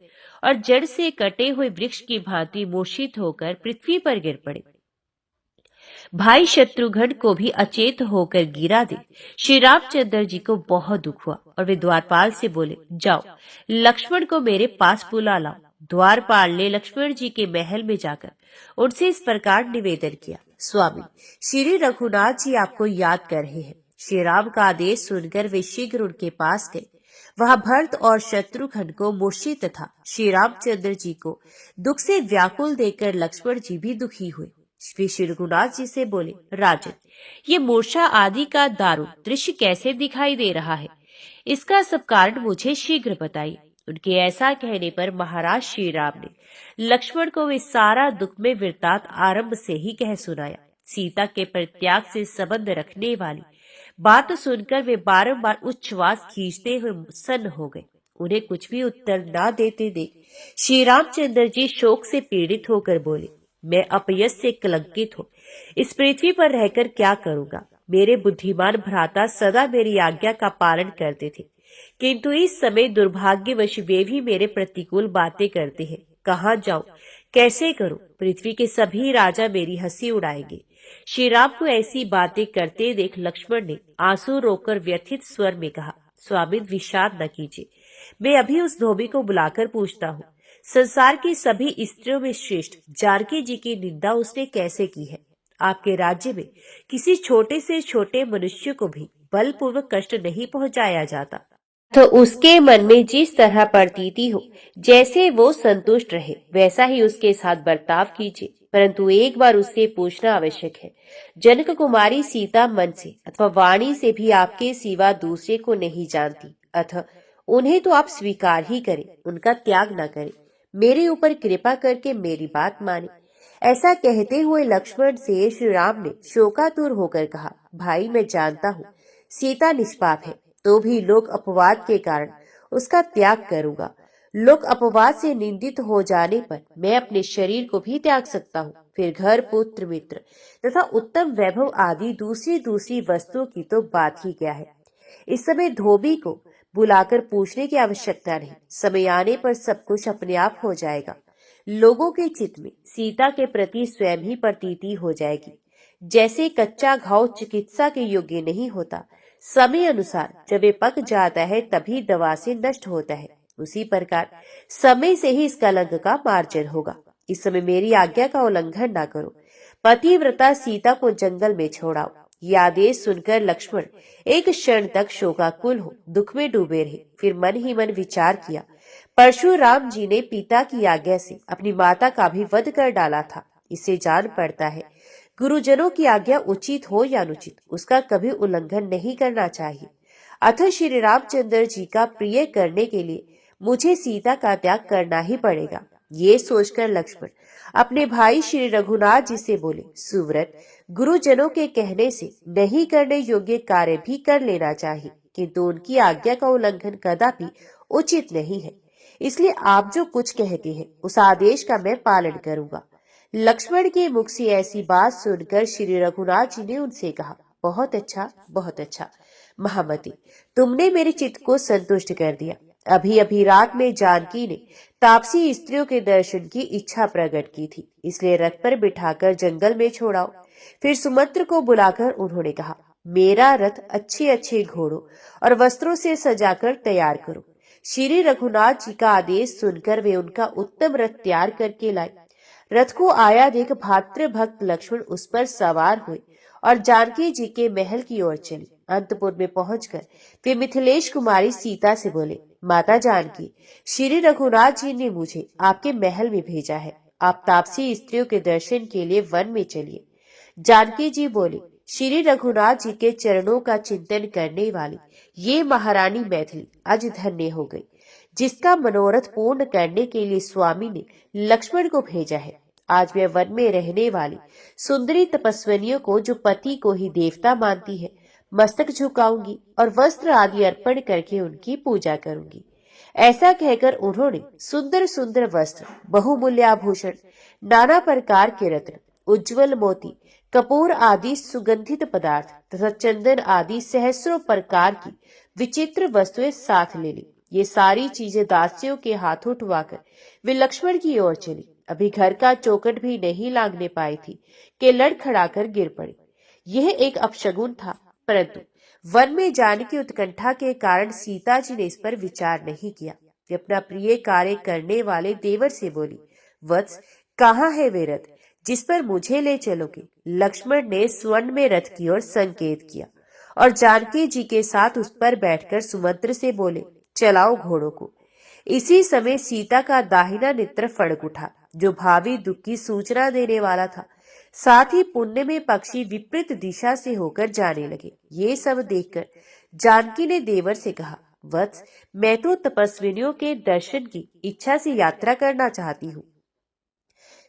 और जड़ से कटे हुए वृक्ष की भांति मूर्छित होकर पृथ्वी पर गिर पड़े। भाई शत्रुघ्न को भी अचेत होकर गिरा दे श्री रामचंद्र जी को बहुत दुख हुआ और वे द्वारपाल से बोले, जाओ लक्ष्मण को मेरे पास बुला लाओ। द्वारपाल ने लक्ष्मण जी के महल में जाकर उनसे इस प्रकार निवेदन किया, स्वामी, श्री रघुनाथ जी आपको याद कर रहे हैं। श्री राम का आदेश सुनकर वे शीघ्र उनके पास गए। वहां भरत और शत्रुघ्न को मूर्छित तथा श्री रामचंद्र जी को दुख से व्याकुल देखकर लक्ष्मण जी भी दुखी हुए। श्री रघुनाथ जी से बोले, राजन, ये मूर्छा आदि का दारुण दृश्य कैसे दिखाई दे रहा है, इसका सब कारण मुझे शीघ्र बताइए। उनके ऐसा कहने पर महाराज श्री राम ने लक्ष्मण को वे सारा दुख में वृत्तांत आरंभ से ही कह सुनाया। सीता के परित्याग से संबंध रखने वाली बात सुनकर वे बारंबार उच्छ्वास खींचते हुए सन्न हो गए। उन्हें कुछ भी उत्तर न देते देख श्री रामचंद्र जी शोक से पीड़ित होकर बोले, मैं अपयश से कलंकित हूँ, इस पृथ्वी पर रहकर क्या करूंगा। मेरे बुद्धिमान भ्राता सदा मेरी आज्ञा का पालन करते थे, किंतु इस समय दुर्भाग्यवश वे भी मेरे प्रतिकूल बातें करते हैं। कहाँ जाऊं, कैसे करूं। पृथ्वी के सभी राजा मेरी हंसी उड़ाएंगे। श्री राम को ऐसी बातें करते देख लक्ष्मण ने आंसू रोककर व्यथित स्वर में कहा, स्वामी, विषाद न कीजिए, मैं अभी उस धोबी को बुलाकर पूछता हूँ, संसार की सभी स्त्रियों में श्रेष्ठ जानकी जी की निंदा उसने कैसे की है। आपके राज्य में किसी छोटे से छोटे मनुष्य को भी बलपूर्वक कष्ट नहीं पहुंचाया जाता, तो उसके मन में जिस तरह प्रतीति हो, जैसे वो संतुष्ट रहे, वैसा ही उसके साथ बर्ताव कीजिए। परंतु एक बार उससे पूछना आवश्यक है, जनक कुमारी सीता मन से अथवा वाणी से भी आपके सिवा दूसरे को नहीं जानती, अतः उन्हें तो आप स्वीकार ही करें, उनका त्याग न करें। मेरे ऊपर कृपा करके मेरी बात माने। ऐसा कहते हुए लक्ष्मण से श्री राम ने शोकातुर होकर कहा, भाई, मैं जानता हूँ सीता निष्पाप है, तो भी लोक अपवाद के कारण उसका त्याग करूंगा। लोक अपवाद से निंदित हो जाने पर मैं अपने शरीर को भी त्याग सकता हूँ, फिर घर, पुत्र, मित्र तथा उत्तम वैभव आदि दूसरी दूसरी वस्तुओं की तो बात ही क्या है। इस समय धोबी को बुलाकर पूछने की आवश्यकता नहीं, समय आने पर सब कुछ अपने आप हो जाएगा। लोगों के चित्त में सीता के प्रति स्वयं ही प्रतीति हो जाएगी। जैसे कच्चा घाव चिकित्सा के योग्य नहीं होता, समय अनुसार जब वे पक जाता है तभी दवा से नष्ट होता है, उसी प्रकार समय से ही इस कलंक का मार्जन होगा। इस समय मेरी आज्ञा का उल्लंघन न करो। पतिव्रता सीता को जंगल में छोड़ाओ। यह आदेश सुनकर लक्ष्मण एक क्षण तक शोकाकुल हो दुख में डूबे रहे। फिर मन ही मन विचार किया, परशुराम जी ने पिता की आज्ञा से अपनी माता का भी वध कर डाला था। इससे जान पड़ता है गुरुजनों की आज्ञा उचित हो या अनुचित, उसका कभी उल्लंघन नहीं करना चाहिए। अतः श्री रामचंद्र जी का प्रिय करने के लिए मुझे सीता का त्याग करना ही पड़ेगा। ये सोचकर लक्ष्मण अपने भाई श्री रघुनाथ जी से बोले, सुव्रत, गुरुजनों के कहने से नहीं करने योग्य कार्य भी कर लेना चाहिए, किंतु उनकी आज्ञा का उल्लंघन कदापि उचित नहीं है। इसलिए आप जो कुछ कहते हैं उस आदेश का मैं पालन करूंगा। लक्ष्मण के मुख से ऐसी बात सुनकर श्री रघुनाथ जी ने उनसे कहा, बहुत अच्छा, बहुत अच्छा महामती, तुमने मेरे चित्त को संतुष्ट कर दिया। अभी अभी रात में जानकी ने तापसी स्त्रियों के दर्शन की इच्छा प्रकट की थी, इसलिए रथ पर बिठाकर जंगल में छोड़ाओ। फिर सुमंत्र को बुलाकर उन्होंने कहा, मेरा रथ अच्छे अच्छे घोड़ों और वस्त्रों से सजाकर तैयार करो। श्री रघुनाथ जी का आदेश सुनकर वे उनका उत्तम रथ तैयार करके लाए। रथ को आया देख भातृभक्त लक्ष्मण उस पर सवार हुए और जानकी जी के महल की ओर चले। अंतपुर में पहुंचकर वे मिथिलेश कुमारी सीता से बोले, माता जानकी, श्री रघुनाथ जी ने मुझे आपके महल में भेजा है। आप तापसी स्त्रियों के दर्शन के लिए वन में चलिए। जानकी जी बोले, श्री रघुनाथ जी के चरणों का चिंतन करने वाली ये महारानी मैथिली आज धन्य हो गई, जिसका मनोरथ पूर्ण करने के लिए स्वामी ने लक्ष्मण को भेजा है। आज मैं वन में रहने वाली सुंदरी तपस्विनियों को, जो पति को ही देवता मानती है, मस्तक झुकाऊंगी और वस्त्र आदि अर्पण करके उनकी पूजा करूंगी। ऐसा कहकर उन्होंने सुंदर सुंदर वस्त्र, बहुमूल्य आभूषण, नाना प्रकार के रत्न, उज्जवल मोती, कपूर आदि सुगंधित पदार्थ तथा चंदन आदि सहस्रों प्रकार की विचित्र वस्तुएं साथ ले ली। ये सारी चीजें दासियों के हाथ उठवाकर वे लक्ष्मण की ओर चली। अभी घर का चौखट भी नहीं लागने पाई थी कि लड़खड़ाकर गिर पड़ी। यह एक अपशगुन था, परंतु वन में जाने की उत्कंठा के कारण सीता जी ने इस पर विचार नहीं किया। वे अपना प्रिय कार्य करने वाले देवर से बोली, वत्स, कहाँ है वे रथ जिस पर मुझे ले चलोगे? लक्ष्मण ने स्वर्ण में रथ की ओर संकेत किया और जानकी जी के साथ उस पर बैठकर सुमंत्र से बोले, चलाओ घोड़ों को। इसी समय सीता का दाहिना नेत्र फड़क उठा, जो भावी दुख की सूचना देने वाला था। साथ ही पुण्य में पक्षी विपरीत दिशा से होकर जाने लगे। ये सब देखकर जानकी ने देवर से कहा, वत्स, मैं तो तपस्विनियों के दर्शन की इच्छा से यात्रा करना चाहती हूँ,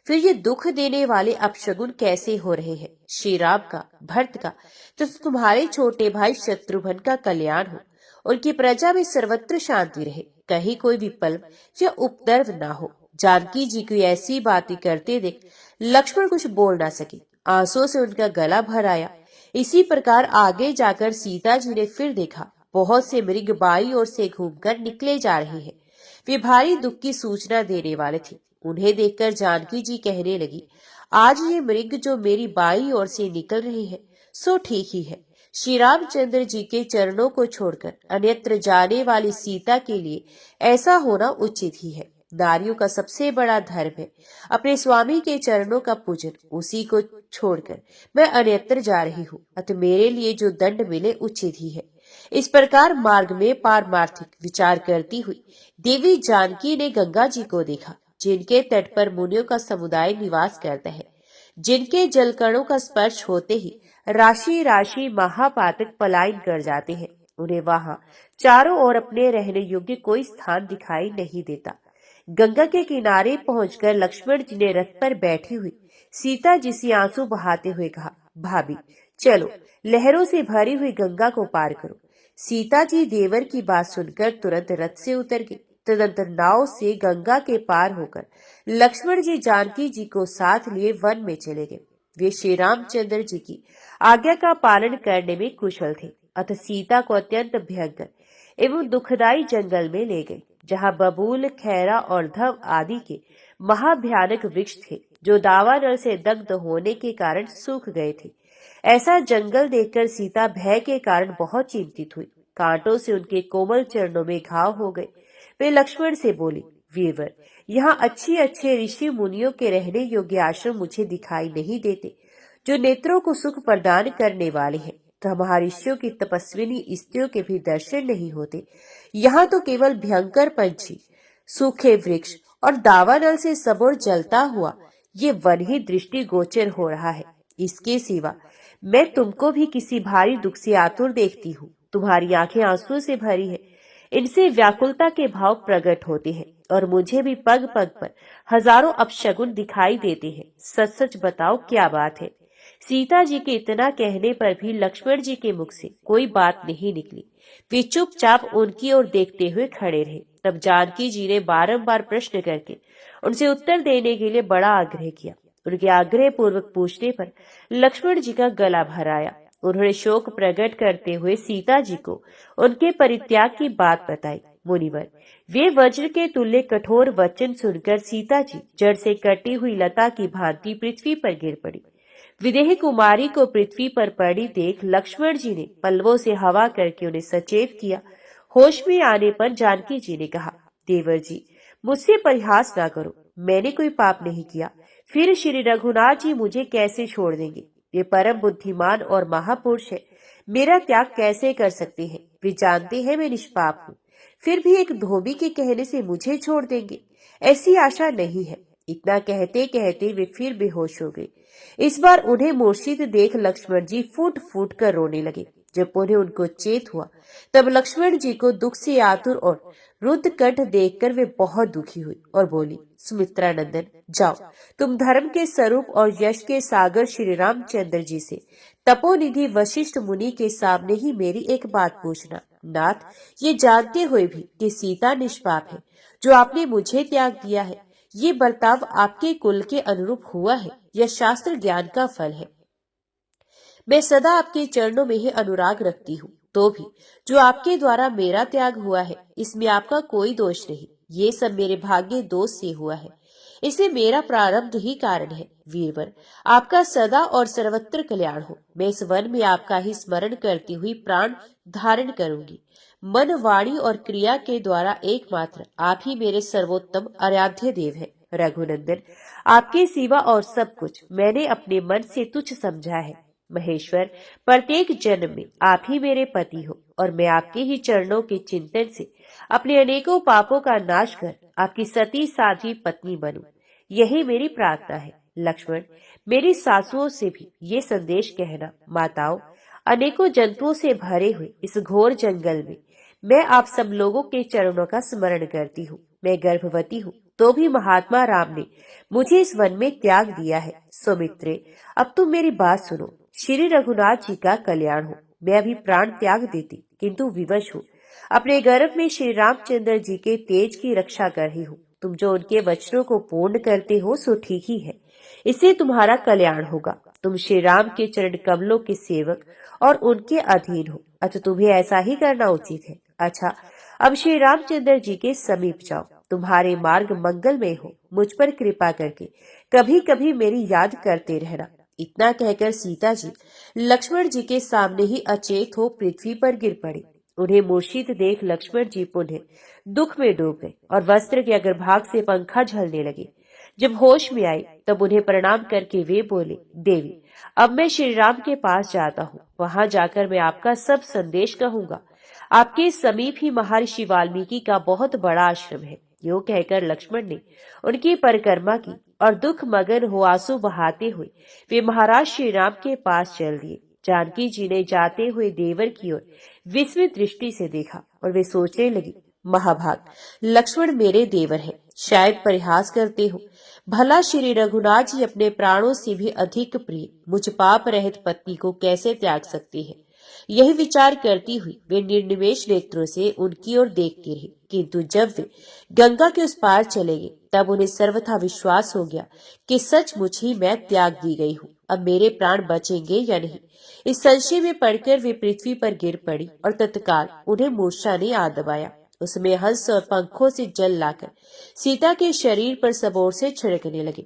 फिर ये दुख देने वाले अपशगुन कैसे हो रहे हैं? श्री राम का, भरत का तो तुम्हारे छोटे भाई शत्रुघ्न का कल्याण हो, उनकी प्रजा में सर्वत्र शांति रहे, कहीं कोई विपल्प या उपद्रव ना हो। जानकी जी की ऐसी बातें करते देख लक्ष्मण कुछ बोल ना सके, आंसुओं से उनका गला भर आया। इसी प्रकार आगे जाकर सीता जी ने फिर देखा, बहुत से मृग बाई ओर से घूमकर निकले जा रहे हैं। वे भारी दुख की सूचना देने वाले थे। उन्हें देखकर जानकी जी कहने लगी, आज ये मृग जो मेरी बाई ओर से निकल रहे हैं सो ठीक ही है। श्री रामचंद्र जी के चरणों को छोड़कर अन्यत्र जाने वाली सीता के लिए ऐसा होना उचित ही है। नारियों का सबसे बड़ा धर्म है अपने स्वामी के चरणों का पूजन। उसी को छोड़कर मैं अन्यत्र जा रही हूँ, अतः मेरे लिए जो दंड मिले उचित ही है। इस प्रकार मार्ग में पारमार्थिक विचार करती हुई देवी जानकी ने गंगा जी को देखा, जिनके तट पर मुनियों का समुदाय निवास करता है, जिनके जलकणों का स्पर्श होते ही राशि राशि महापातक पलायन कर जाते हैं। उन्हें वहां चारों ओर अपने रहने योग्य कोई स्थान दिखाई नहीं देता। गंगा के किनारे पहुंचकर लक्ष्मण जी ने रथ पर बैठी हुई सीता जी से आंसू बहाते हुए कहा, भाभी चलो, लहरों से भरी हुई गंगा को पार करो। सीता जी देवर की बात सुनकर तुरंत रथ से उतर गई। तदंतर नाव से गंगा के पार होकर लक्ष्मण जी जानकी जी को साथ लिए वन में चले गए। वे श्री रामचंद्र जी की आज्ञा का पालन करने में कुशल थे, अतः सीता को अत्यंत भयंकर एवं दुखदायी जंगल में ले गए, जहाँ बबूल, खैरा और धव आदि के महाभयानक वृक्ष थे, जो दावानल से दग्ध होने के कारण सूख गए थे। ऐसा जंगल देखकर सीता भय के कारण बहुत चिंतित हुई। कांटों से उनके कोमल चरणों में घाव हो गए। वे लक्ष्मण से बोली, वीरवर, यहाँ अच्छे अच्छे ऋषि मुनियों के रहने योग्य आश्रम मुझे दिखाई नहीं देते, जो नेत्रों को सुख प्रदान करने वाले हैं। तो महर्षियों की तपस्विनी स्त्रियों के भी दर्शन नहीं होते। यहाँ तो केवल भयंकर पंछी, सूखे वृक्ष और दावानल से सबोर जलता हुआ ये वन ही दृष्टि गोचर हो रहा है। इसके सिवा मैं तुमको भी किसी भारी दुख से आतुर देखती हूँ। तुम्हारी आंखें आंसुओं से भरी है। इनसे व्याकुलता के भाव प्रकट होते हैं और मुझे भी पग पग पर हजारों अपशगुन दिखाई देते हैं। सच सच बताओ क्या बात है। सीता जी के इतना कहने पर भी लक्ष्मण जी के मुख से कोई बात नहीं निकली। वे चुपचाप उनकी ओर देखते हुए खड़े रहे। तब जानकी जी ने बारंबार प्रश्न करके उनसे उत्तर देने के लिए बड़ा आग्रह किया। उनके आग्रह पूर्वक पूछने पर लक्ष्मण जी का गला भर आया। उन्होंने शोक प्रकट करते हुए सीता जी को उनके परित्याग की बात बताई। मुनिवर, वे वज्र के तुल्य कठोर वचन सुनकर सीता जी जड़ से कटी हुई लता की भांति पृथ्वी पर गिर पड़ी। विदेह कुमारी को पृथ्वी पर पड़ी देख लक्ष्मण जी ने पल्लवों से हवा करके उन्हें सचेत किया। होश में आने पर जानकी जी ने कहा, देवर जी, मुझसे परिहास ना करो, मैंने कोई पाप नहीं किया। फिर श्री रघुनाथ जी मुझे कैसे छोड़ देंगे? वे परम बुद्धिमान और महापुरुष है, मेरा त्याग कैसे कर सकते हैं? वे जानते हैं मैं निष्पाप हूँ, फिर भी एक धोबी के कहने से मुझे छोड़ देंगे? ऐसी आशा नहीं है। इतना कहते कहते वे फिर बेहोश हो गए। इस बार उन्हें मूर्छित देख लक्ष्मण जी फूट फूट कर रोने लगे। जब उन्हें उनको चेत हुआ तब लक्ष्मण जी को दुख से आतुर और रुद्ध कंठ देखकर वे बहुत दुखी हुई और बोली, सुमित्रा नंदन, जाओ, तुम धर्म के स्वरूप और यश के सागर श्री रामचंद्र जी से तपोनिधि वशिष्ठ मुनि के सामने ही मेरी एक बात पूछना। नाथ, ये जानते हुए भी कि सीता निष्पाप है, जो आपने मुझे त्याग दिया है, ये बर्ताव आपके कुल के अनुरूप हुआ है या शास्त्र ज्ञान का फल है? मैं सदा आपके चरणों में ही अनुराग रखती हूँ, तो भी जो आपके द्वारा मेरा त्याग हुआ है, इसमें आपका कोई दोष नहीं। ये सब मेरे भाग्य दोष से हुआ है, इसे मेरा प्रारब्ध ही कारण है। वीरवर, आपका सदा और सर्वत्र कल्याण हो। मैं इस वन में आपका ही स्मरण करती हुई प्राण धारण करूंगी। मन, वाणी और क्रिया के द्वारा एकमात्र आप ही मेरे सर्वोत्तम आराध्य देव है। रघुनंदन, आपके सिवा और सब कुछ मैंने अपने मन से तुच्छ समझा है। महेश्वर, प्रत्येक जन्म में आप ही मेरे पति हो और मैं आपके ही चरणों के चिंतन से अपने अनेकों पापों का नाश कर आपकी सती साध्वी पत्नी बनूं, यही मेरी प्रार्थना है। लक्ष्मण, मेरी सासुओं से भी ये संदेश कहना, माताओं, अनेकों जंतुओं से भरे हुए इस घोर जंगल में मैं आप सब लोगों के चरणों का स्मरण करती हूँ। मैं गर्भवती हूँ, तो भी महात्मा राम ने मुझे इस वन में त्याग दिया है। सुमित्रे, अब तुम मेरी बात सुनो। श्री रघुनाथ जी का कल्याण हो। मैं अभी प्राण त्याग देती, किंतु विवश हूँ। अपने गर्भ में श्री रामचंद्र जी के तेज की रक्षा कर रही हूँ। तुम जो उनके वचनों को पूर्ण करते हो सो ठीक ही है, इससे तुम्हारा कल्याण होगा। तुम श्री राम के चरण कमलों के सेवक और उनके अधीन हो, अतः तुम्हें ऐसा ही करना उचित है। अच्छा, अब श्री रामचंद्र जी के समीप जाओ, तुम्हारे मार्ग मंगलमय हो। मुझ पर कृपा करके कभी कभी मेरी याद करते रहना। इतना कहकर सीता जी लक्ष्मण जी के सामने ही अचेत हो पृथ्वी पर गिर पड़ी। उन्हें मूर्छित देख लक्ष्मण जी पुनः दुख में डूब गए और वस्त्र के अग्रभाग से पंखा झलने लगे। जब होश में आई तब उन्हें प्रणाम करके वे बोले, देवी, अब मैं श्री राम के पास जाता हूँ। वहां जाकर मैं आपका सब संदेश कहूंगा। आपके समीप ही महर्षि वाल्मीकि का बहुत बड़ा आश्रम है। यूं कहकर लक्ष्मण ने उनकी परिक्रमा की और दुख मगन हो आंसू बहाते हुए वे महाराज श्री राम के पास चल दिए। जानकी जी ने जाते हुए देवर की ओर विस्मित दृष्टि से देखा और वे सोचने लगी, महाभाग, लक्ष्मण मेरे देवर है, शायद परिहास करते हो। भला श्री रघुनाथ जी अपने प्राणों से भी अधिक प्रिय मुझ पाप रहित पत्नी को कैसे त्याग सकते हैं? यही विचार करती हुई वे निर्निमेष नेत्रों से उनकी ओर देखती रही, किंतु जब वे गंगा के उस पार चले गए तब उन्हें सर्वथा विश्वास हो गया कि सचमुच ही मैं त्याग दी गई हूँ। अब मेरे प्राण बचेंगे या नहीं, इस संशय में पड़कर वे पृथ्वी पर गिर पड़ी और तत्काल उन्हें मूर्छा ने आ दबाया। उसमें हंस और पंखों से जल लाकर सीता के शरीर पर सब ओर से छिड़कने लगे।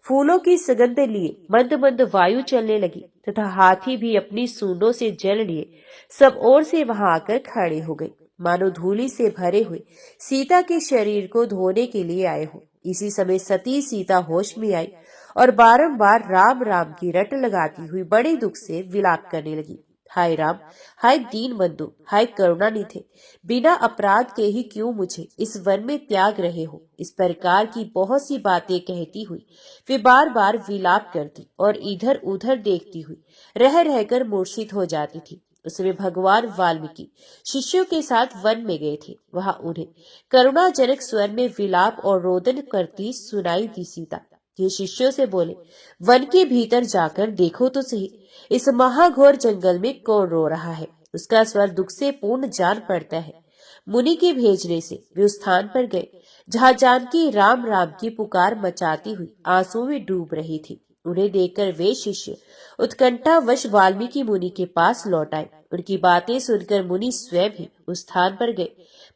फूलों की सुगंध लिए मंद मंद वायु चलने लगी तथा हाथी भी अपनी सूंडों से जल लिए सब ओर से वहां आकर खड़े हो गए, मानो धूली से भरे हुए सीता के शरीर को धोने के लिए आए हो। इसी समय सती सीता होश में आई और बारंबार राम राम की रट लगाती हुई बड़े दुख से विलाप करने लगी। हाय राम, हाय दीन बंधु, हाय करुणानिधे, बिना अपराध के ही क्यों मुझे इस वन में त्याग रहे हो? इस प्रकार की बहुत सी बातें कहती हुई वे बार बार विलाप करती और इधर उधर देखती हुई रह रहकर मूर्छित हो जाती थी। उस समय भगवान वाल्मीकि शिष्यों के साथ वन में गए थे। वहां उन्हें करुणाजनक स्वर में विलाप और रोदन करती सुनाई दी सीता। ये शिष्यों से बोले, वन के भीतर जाकर देखो तो सही, इस महाघोर जंगल में कौन रो रहा है। उसका स्वर दुख से पूर्ण जान पड़ता है। मुनि के भेजने से वे उस स्थान पर गए जहाँ जानकी राम राम की पुकार मचाती हुई आंसू में डूब रही थी। उन्हें देखकर वे शिष्य उत्कंठावश वाल्मीकि मुनि के पास लौट आए। उनकी बातें सुनकर मुनि स्वयं ही उस स्थान पर गए।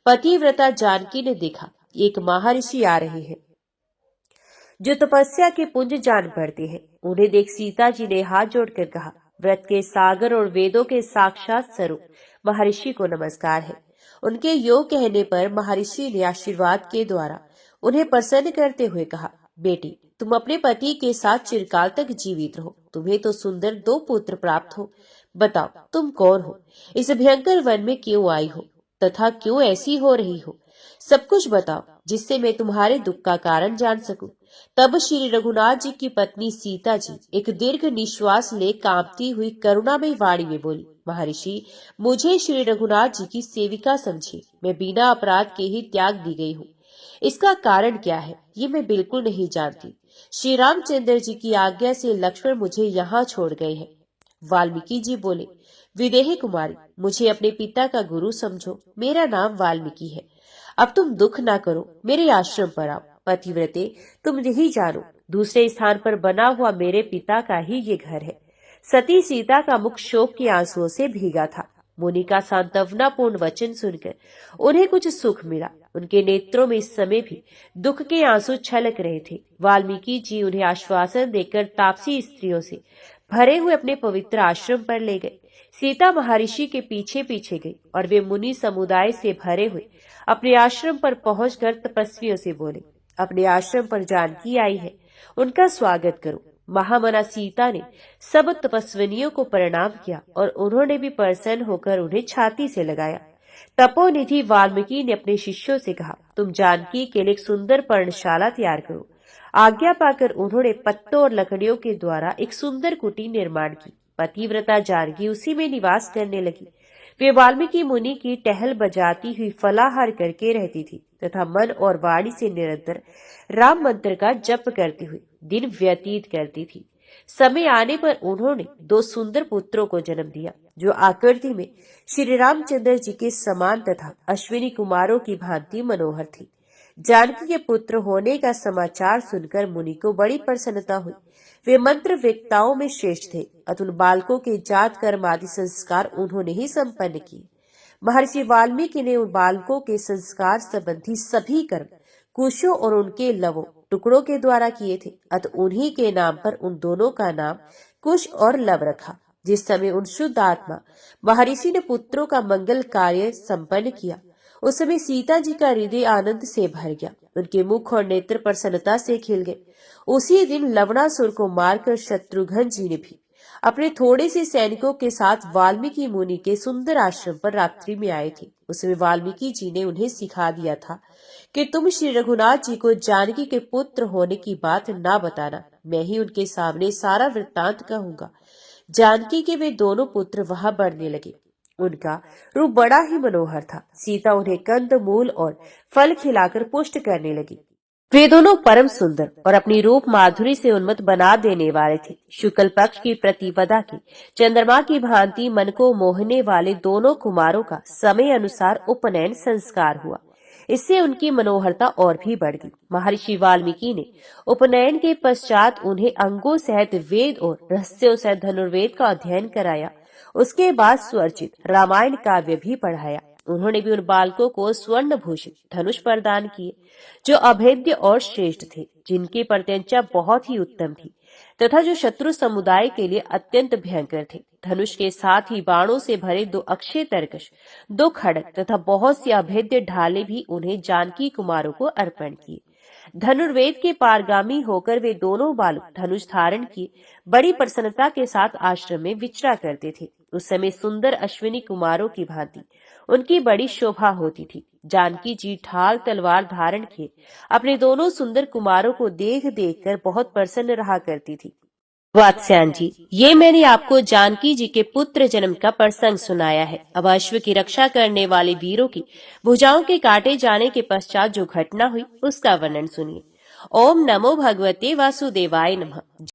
पतिव्रता जानकी ने देखा, एक महर्षि आ रहे हैं जो तपस्या के पुंज जान पड़ते हैं। उन्हें देख सीता जी ने हाथ जोड़कर कहा, व्रत के सागर और वेदों के साक्षात स्वरूप महर्षि को नमस्कार है। उनके योग कहने पर महर्षि ने आशीर्वाद के द्वारा उन्हें प्रसन्न करते हुए कहा, बेटी तुम अपने पति के साथ चिरकाल तक जीवित रहो। तुम्हें तो सुंदर 2 पुत्र प्राप्त हो। बताओ तुम कौन हो, इस भयंकर वन में क्यों आई हो तथा क्यों ऐसी हो रही हो। सब कुछ बताओ जिससे मैं तुम्हारे दुख का कारण जान सकूं। तब श्री रघुनाथ जी की पत्नी सीता जी एक दीर्घ निश्वास ले कांपती हुई करुणामयी वाणी में बोली, महर्षि मुझे श्री रघुनाथ जी की सेविका समझिए। मैं बिना अपराध के ही त्याग दी गई हूँ। इसका कारण क्या है ये मैं बिल्कुल नहीं जानती। श्री रामचंद्र जी की आज्ञा से लक्ष्मण मुझे यहाँ छोड़ गए हैं। वाल्मीकि जी बोले, विदेही कुमारी मुझे अपने पिता का गुरु समझो। मेरा नाम वाल्मीकि है। अब तुम दुख ना करो, मेरे आश्रम पर आओ। पतिव्रते तुम यही जानो, दूसरे स्थान पर बना हुआ मेरे पिता का ही ये घर है। सती सीता का मुख शोक के आंसुओं से भीगा था। मुनि का सांत्वनापूर्ण वचन सुनकर उन्हें कुछ सुख मिला। उनके नेत्रों में इस समय भी दुख के आंसू छलक रहे थे। वाल्मीकि जी उन्हें आश्वासन देकर तापसी स्त्रियों से भरे हुए अपने पवित्र आश्रम पर ले गए। सीता महर्षि के पीछे पीछे गई और वे मुनि समुदाय से भरे हुए अपने आश्रम पर पहुंचकर तपस्वियों से बोले, अपने आश्रम पर जानकी आई है, उनका स्वागत करो। महामना सीता ने सब तपस्विनियों को प्रणाम किया और उन्होंने भी प्रसन्न होकर उन्हें छाती से लगाया। तपोनिधि वाल्मीकि ने अपने शिष्यों से कहा, तुम जानकी के लिए एक सुंदर पर्णशाला तैयार करो। आज्ञा पाकर उन्होंने पत्तों और लकड़ियों के द्वारा एक सुंदर कुटी निर्माण की। पतिव्रता जानकी उसी में निवास करने लगी। वे वाल्मीकि मुनि की टहल बजाती हुई फलाहार करके रहती थी तथा मन और वाणी से निरंतर राम मंत्र का जप करती हुई दिन व्यतीत करती थी। समय आने पर उन्होंने 2 सुंदर पुत्रों को जन्म दिया जो आकृति में श्री रामचंद्र जी के समान तथा अश्विनी कुमारों की भांति मनोहर थी। जानकी के पुत्र होने का समाचार सुनकर मुनि को बड़ी प्रसन्नता हुई। वे मंत्र वेत्ताओं में श्रेष्ठ थे। अतुल बालकों के जात कर्म आदि संस्कार उन्होंने ही संपन्न किए। महर्षि वाल्मीकि ने उन बालकों के संस्कार संबंधी सभी कर्म कुशों और उनके लवों टुकड़ों के द्वारा किए थे। अतः उन्हीं के नाम पर उन दोनों का नाम कुश और लव रखा। जिस समय उन शुद्ध आत्मा महर्षि ने पुत्रों का मंगल कार्य संपन्न किया, उस समय सीता जी का हृदय आनंद से भर गया। उनके मुख और नेत्र प्रसन्नता से खिल गए। उसी दिन लवणासुर को मारकर शत्रुघ्न जी ने भी अपने थोड़े से सैनिकों के साथ वाल्मीकि मुनि के सुंदर आश्रम पर रात्रि में आए थे। उसमें वाल्मीकि जी ने उन्हें सिखा दिया था कि तुम श्री रघुनाथ जी को जानकी के पुत्र होने की बात ना बताना, मैं ही उनके सामने सारा वृत्तांत कहूंगा। जानकी के वे दोनों पुत्र वहां बढ़ने लगे। उनका रूप बड़ा ही मनोहर था। सीता उन्हें कंद मूल और फल खिलाकर पुष्ट करने लगी। वे दोनों परम सुंदर और अपनी रूप माधुरी से उन्मत्त बना देने वाले थे। शुक्ल पक्ष की प्रतिपदा की चंद्रमा की भांति मन को मोहने वाले दोनों कुमारों का समय अनुसार उपनयन संस्कार हुआ। इससे उनकी मनोहरता और भी बढ़ गई। महर्षि वाल्मीकि ने उपनयन के पश्चात उन्हें अंगों सहित वेद और रहस्यों सहित धनुर्वेद का अध्ययन कराया। उसके बाद स्वरचित रामायण काव्य भी पढ़ाया। उन्होंने भी उन बालकों को स्वर्ण भूषित धनुष प्रदान किए जो अभेद्य और श्रेष्ठ थे, जिनकी प्रत्यंचा बहुत ही उत्तम थी तथा जो शत्रु समुदाय के लिए अत्यंत भयंकर थे। धनुष के साथ ही बाणों से भरे 2 अक्षय तरकश, 2 खड़ग तथा बहुत सी अभेद्य ढाले भी उन्हें जानकी कुमारों को अर्पण किए। धनुर्वेद के पारगामी होकर वे दोनों बालक धनुष धारण किए बड़ी प्रसन्नता के साथ आश्रम में विचरा करते थे। उस समय सुंदर अश्विनी कुमारों की भांति उनकी बड़ी शोभा होती थी। जानकी जी ढाल तलवार धारण किए अपने दोनों सुंदर कुमारों को देख देख कर बहुत प्रसन्न रहा करती थी। वात्स्यायन जी, ये मैंने आपको जानकी जी के पुत्र जन्म का प्रसंग सुनाया है। अब अश्व की रक्षा करने वाले वीरों की भुजाओं के काटे जाने के पश्चात जो घटना हुई उसका वर्णन सुनिए। ओम नमो भगवते वासुदेवाय नमः।